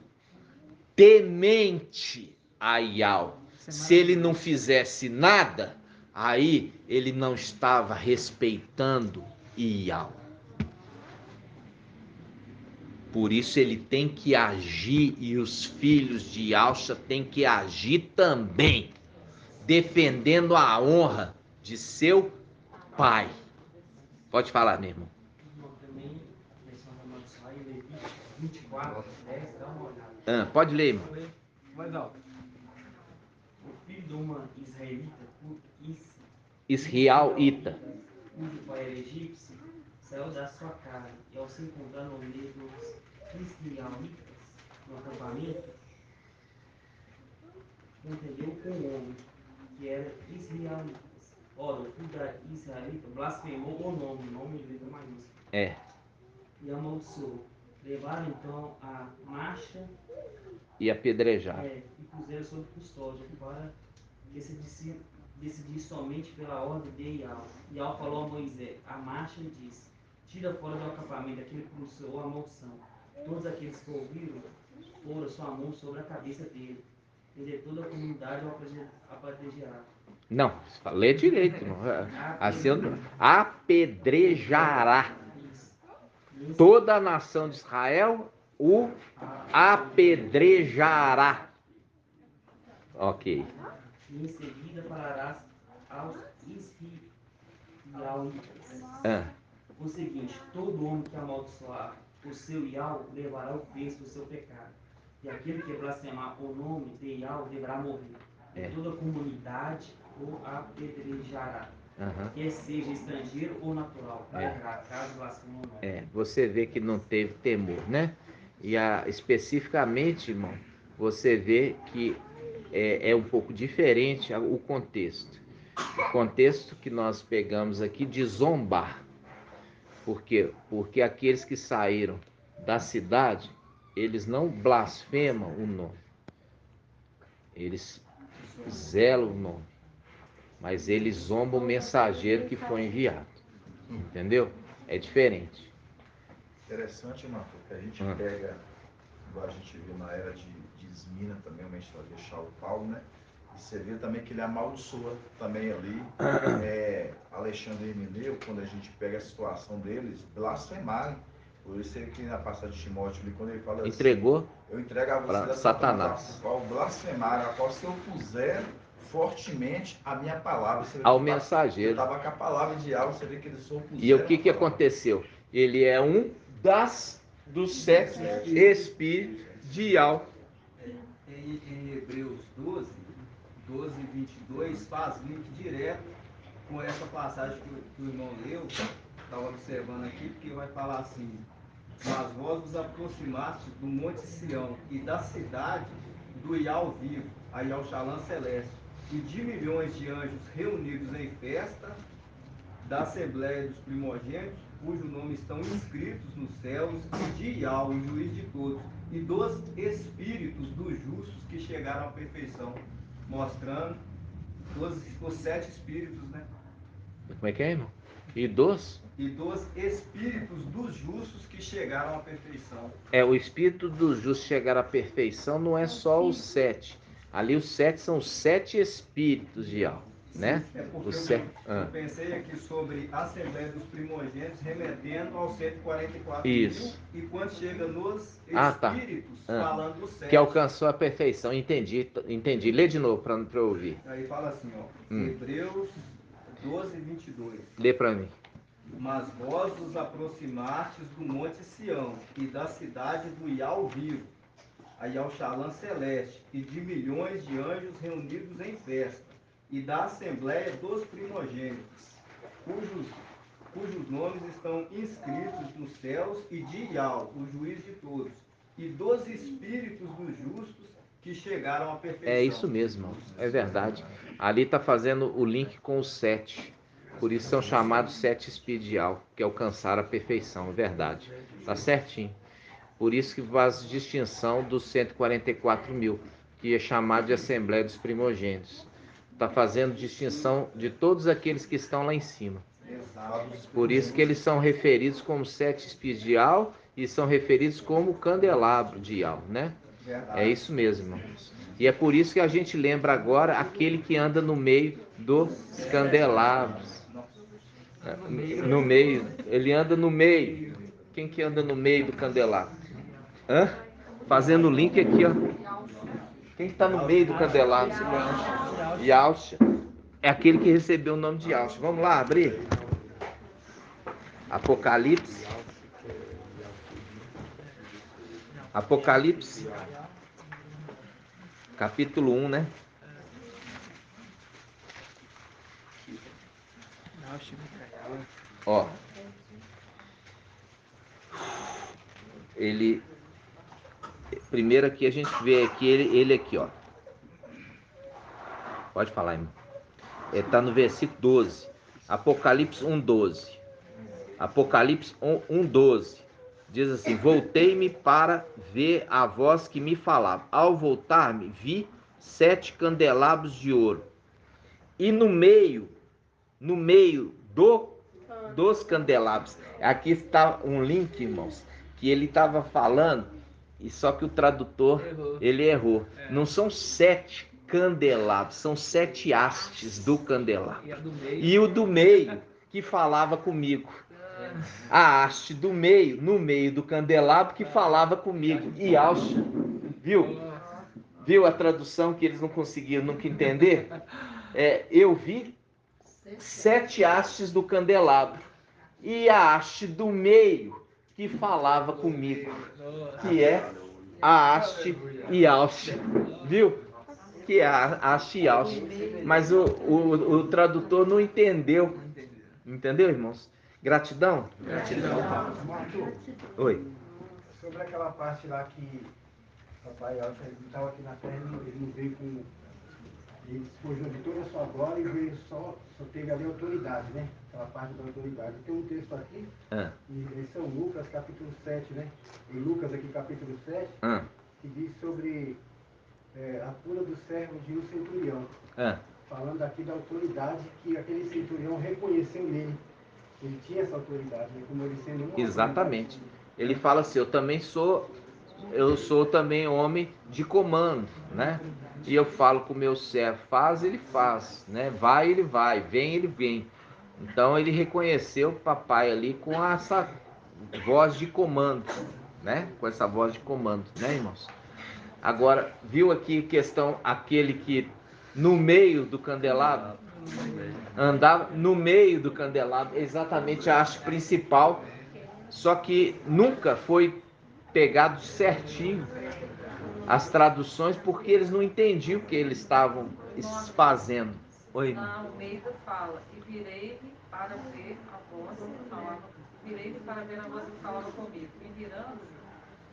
temente a Ial. Se ele não fizesse nada, aí ele não estava respeitando Ial. Por isso ele tem que agir e os filhos de Alcha têm que agir também, defendendo a honra de seu pai. Pode falar, meu irmão. Também, em Levítico 24, 10, dá uma olhada. Pode ler, irmão. Mais alto. O filho de uma israelita, Israelita, cujo pai era egípcio, saiu da sua casa e ao se encontrar no meio dos israelitas no acampamento, contendeu com um homem que era israelita. Ora, o filho da israelita blasfemou o nome de letra maiúscula. E amaldiçoou. Levaram então a marcha e apedrejaram. E puseram sob custódia para decidir somente pela ordem de Ial. Ial falou a Moisés, a marcha e disse: tira fora do acampamento aquele que pronunciou a maldição. Todos aqueles que ouviram foram sua mão sobre a cabeça dele, e de toda a comunidade o apedrejará. Não, lê direito. Assim, apedrejará. Toda a nação de Israel o apedrejará. Ok. E em seguida falarás aos israelitas o seguinte: todo homem que amaldiçoar o seu Iau levará o peso do seu pecado. E aquele que blasfemar o nome de Iau deverá morrer. E toda a comunidade o apedrejará. Quer seja estrangeiro ou natural, morrerá caso blasfeme o nome. Você vê que não teve temor, né? E especificamente, irmão, você vê que é um pouco diferente o contexto. O contexto que nós pegamos aqui de zombar. Por quê? Porque aqueles que saíram da cidade, eles não blasfemam o nome. Eles zelam o nome. Mas eles zombam o mensageiro que foi enviado. Entendeu? É diferente. Interessante, irmão, porque a gente pega, igual a gente viu na era de Esmina também, uma história de Paulo, né? E você vê também que ele amaldiçoa também ali Alexandre e Emineu, quando a gente pega a situação deles, blasfemarem. Por isso é que na passagem de Timóteo, quando ele fala entregou assim, eu entrego a vocês a Satanás, ao blasfemar, a qual se opuser fortemente a minha palavra. Ao mensageiro. Estava com a palavra de algo, você vê que eles se opuseram. E o que aconteceu? Ele é um dos 7 espíritos de Iau. Em Hebreus 12, 22, faz link direto com essa passagem que o irmão leu, estava observando aqui, porque vai falar assim: mas vós vos aproximastes do Monte Sião e da cidade do Iau vivo, a Iau Shalom celeste, e de milhões de anjos reunidos em festa, da Assembleia dos Primogênitos, cujo nome estão inscritos nos céus, e de Iau, o juiz de todos, e dos espíritos dos justos que chegaram à perfeição, mostrando os 7 espíritos, né? Como é que é, irmão? E dos espíritos dos justos que chegaram à perfeição. O espírito dos justos chegar à perfeição não é só os 7. Ali os 7 são os 7 espíritos de Iau, né? É porque eu pensei aqui sobre a Assembleia dos Primogênitos remetendo ao 144 Isso. mil, e quando chega nos espíritos falando dos 7. Que alcançou a perfeição. Entendi. Lê de novo para eu ouvir. Aí fala assim, Hebreus 12, 22. Lê para mim. Mas vós vos aproximastes do Monte Sião e da cidade do Iau vivo, a Iau Shalom celeste, e de milhões de anjos reunidos em festa, e da Assembleia dos Primogênitos, cujos nomes estão inscritos nos céus, e de Iau, o juiz de todos, e dos espíritos dos justos que chegaram à perfeição. É isso mesmo, irmão. É verdade. Ali está fazendo o link com os 7. Por isso são chamados 7 espíritos de Iau, que alcançaram a perfeição. É verdade. Está certinho. Por isso que faz distinção dos 144 mil, que é chamado de Assembleia dos Primogênitos. Está fazendo distinção de todos aqueles que estão lá em cima. Por isso que eles são referidos como 7 espíritos de Iau e são referidos como candelabro de Iau, né? É isso mesmo, irmãos. E é por isso que a gente lembra agora aquele que anda no meio dos candelabros. No meio, ele anda no meio. Quem que anda no meio do candelabro? Fazendo o link aqui, ó. Quem está no meio do candelabro? Yahshua. É aquele que recebeu o nome de Yahshua. Vamos lá, abrir. Apocalipse. Apocalipse. Capítulo 1, né? Ó. Ele... Primeiro aqui a gente vê aqui ele aqui, ó. Pode falar, irmão. Ele está no versículo 12. Apocalipse 1:12. Apocalipse 1:12. Diz assim: voltei-me para ver a voz que me falava. Ao voltar-me, vi 7 candelabros de ouro. E no meio dos candelabros. Aqui está um link, irmãos, que ele estava falando, e só que o tradutor ele errou. Não são 7 candelabros, são 7 hastes do candelabro. E o do meio que falava comigo. A haste do meio, no meio do candelabro, que falava comigo. E Yahshua, viu a tradução que eles não conseguiram nunca entender? Eu vi 7 hastes do candelabro. E a haste do meio que falava comigo, que é a Haste e Alcha, viu? Que é a Haste e Alcha. Mas o tradutor não entendeu. Entendeu, irmãos? Gratidão? Gratidão. Oi. Sobre aquela parte lá que papai Alcha estava aqui na terra, ele não veio com... Ele despojou de toda a sua glória e veio só teve ali autoridade, né? Aquela parte da autoridade. Tem um texto aqui, em São Lucas, capítulo 7, né? Em Lucas aqui, capítulo 7, que diz sobre a cura do servo de um centurião. Falando aqui da autoridade que aquele centurião reconheceu nele. Ele tinha essa autoridade, né? Como ele sendo um... Exatamente. Ele fala assim, eu sou também homem de comando, né? E eu falo com o meu servo, faz, ele faz, né? Vai, ele vai, vem, ele vem. Então ele reconheceu o papai ali com essa voz de comando, né? Com essa voz de comando, né, irmãos? Agora, viu aqui questão, aquele que no meio do candelabro, andava no meio do candelabro, exatamente a haste principal, só que nunca foi pegado certinho as traduções, porque eles não entendiam o que eles estavam fazendo. Oi. Não, o meio fala, e virei-me para ver a voz que falava, virei-me para ver a voz que falava comigo, e virando-me,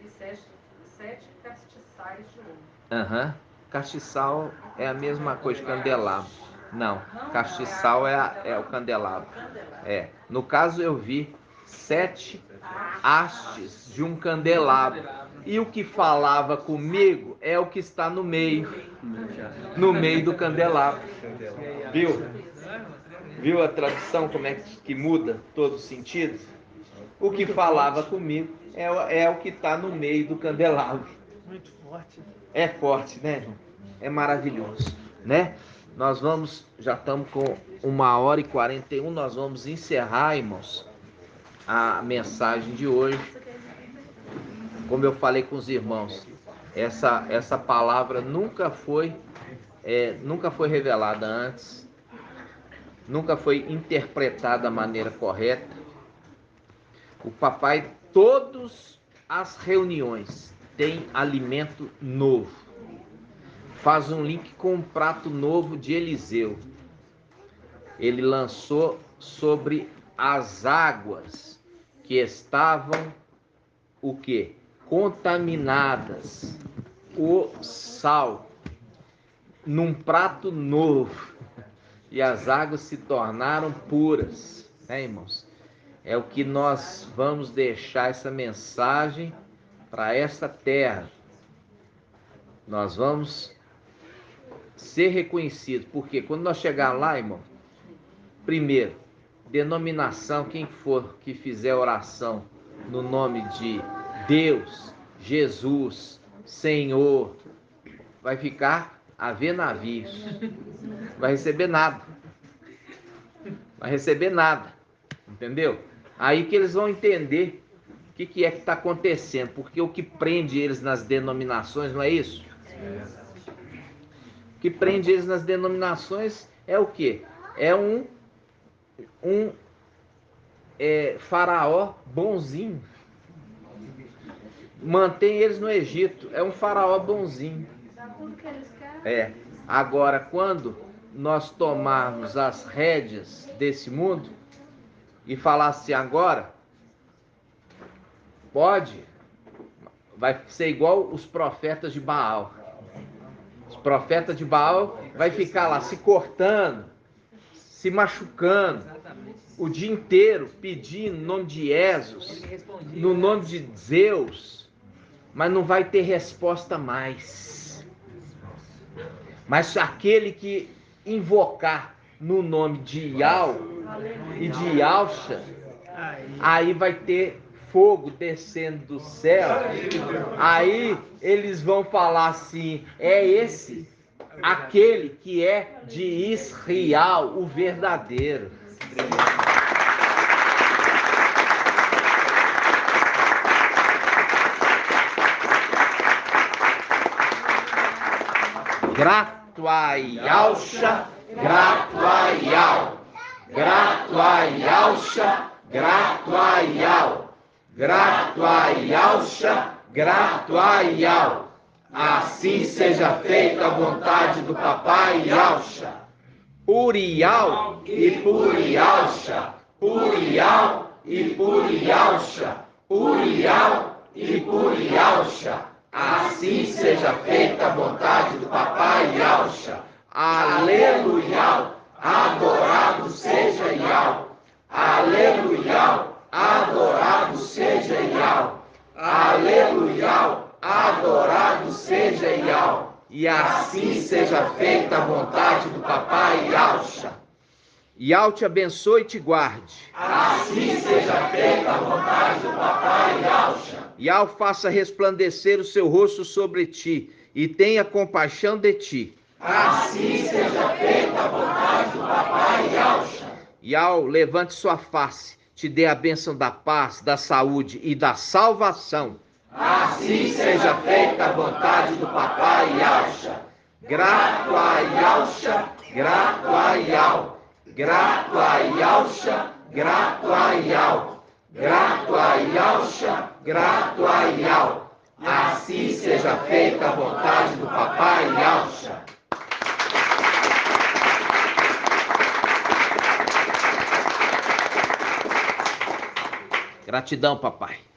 disseste 7 castiçais de ouro. Castiçal é a mesma coisa que candelabro. Não, castiçal é o candelabro. No caso eu vi 7 hastes de um candelabro. E o que falava comigo é o que está no meio do candelabro. Viu a tradução, como é que muda todo o sentido? O que falava comigo é o que está no meio do candelabro. Muito forte. É forte, né, irmão? É maravilhoso, né? Nós já estamos com 1h41, nós vamos encerrar, irmãos, a mensagem de hoje. Como eu falei com os irmãos, essa palavra nunca foi revelada antes, nunca foi interpretada da maneira correta. O papai, todas as reuniões, tem alimento novo. Faz um link com um prato novo de Eliseu. Ele lançou sobre as águas que estavam o quê? Contaminadas, o sal, num prato novo, e as águas se tornaram puras, né, irmãos? É o que nós vamos deixar essa mensagem para esta terra. Nós vamos ser reconhecidos, porque quando nós chegar lá, irmão, primeiro, denominação, quem for que fizer oração no nome de Deus, Jesus, Senhor, vai ficar a ver navios. Vai receber nada. Vai receber nada. Entendeu? Aí que eles vão entender o que é que está acontecendo. Porque o que prende eles nas denominações, não é isso? O que prende eles nas denominações é o quê? É um faraó bonzinho. Mantém eles no Egito. É um faraó bonzinho. Agora, quando nós tomarmos as rédeas desse mundo e falar assim, agora pode, vai ser igual os profetas de Baal. Os profetas de Baal vai ficar lá se cortando, se machucando o dia inteiro, pedindo no nome de Jesus, no nome de Zeus, mas não vai ter resposta mais. Mas aquele que invocar no nome de Yau e de Alcha, aí vai ter fogo descendo do céu. Aí eles vão falar assim, é esse, aquele que é de Israel, o verdadeiro. Grato a Yalcha, grato a Yau. Grato a Yalcha, grato a Yau. Gratuaialcha, gratuaial. Assim seja feita a vontade do Papai Yalcha. Urial e Purialcha, Urial e Purialcha, Urial e Purialcha. Assim seja feita a vontade do Papai Yalcha. Aleluia, adorado seja Yal. Aleluia, adorado seja Yal. Aleluia, adorado seja Yal. E assim seja feita a vontade do Papai Yalcha. Yal te abençoe e te guarde. Assim seja feita a vontade do Papai Yalcha. Yal faça resplandecer o seu rosto sobre ti e tenha compaixão de ti. Assim seja feita a vontade do Papai Yalcha. Yal levante sua face, te dê a bênção da paz, da saúde e da salvação. Assim seja feita a vontade do Papai Yalcha. Gratuaialcha, gratuaial. Gratuaialcha, gratuaial. Gratuaialcha, gratuaial. Assim seja feita a vontade do Papai Yalcha. Gratidão, papai.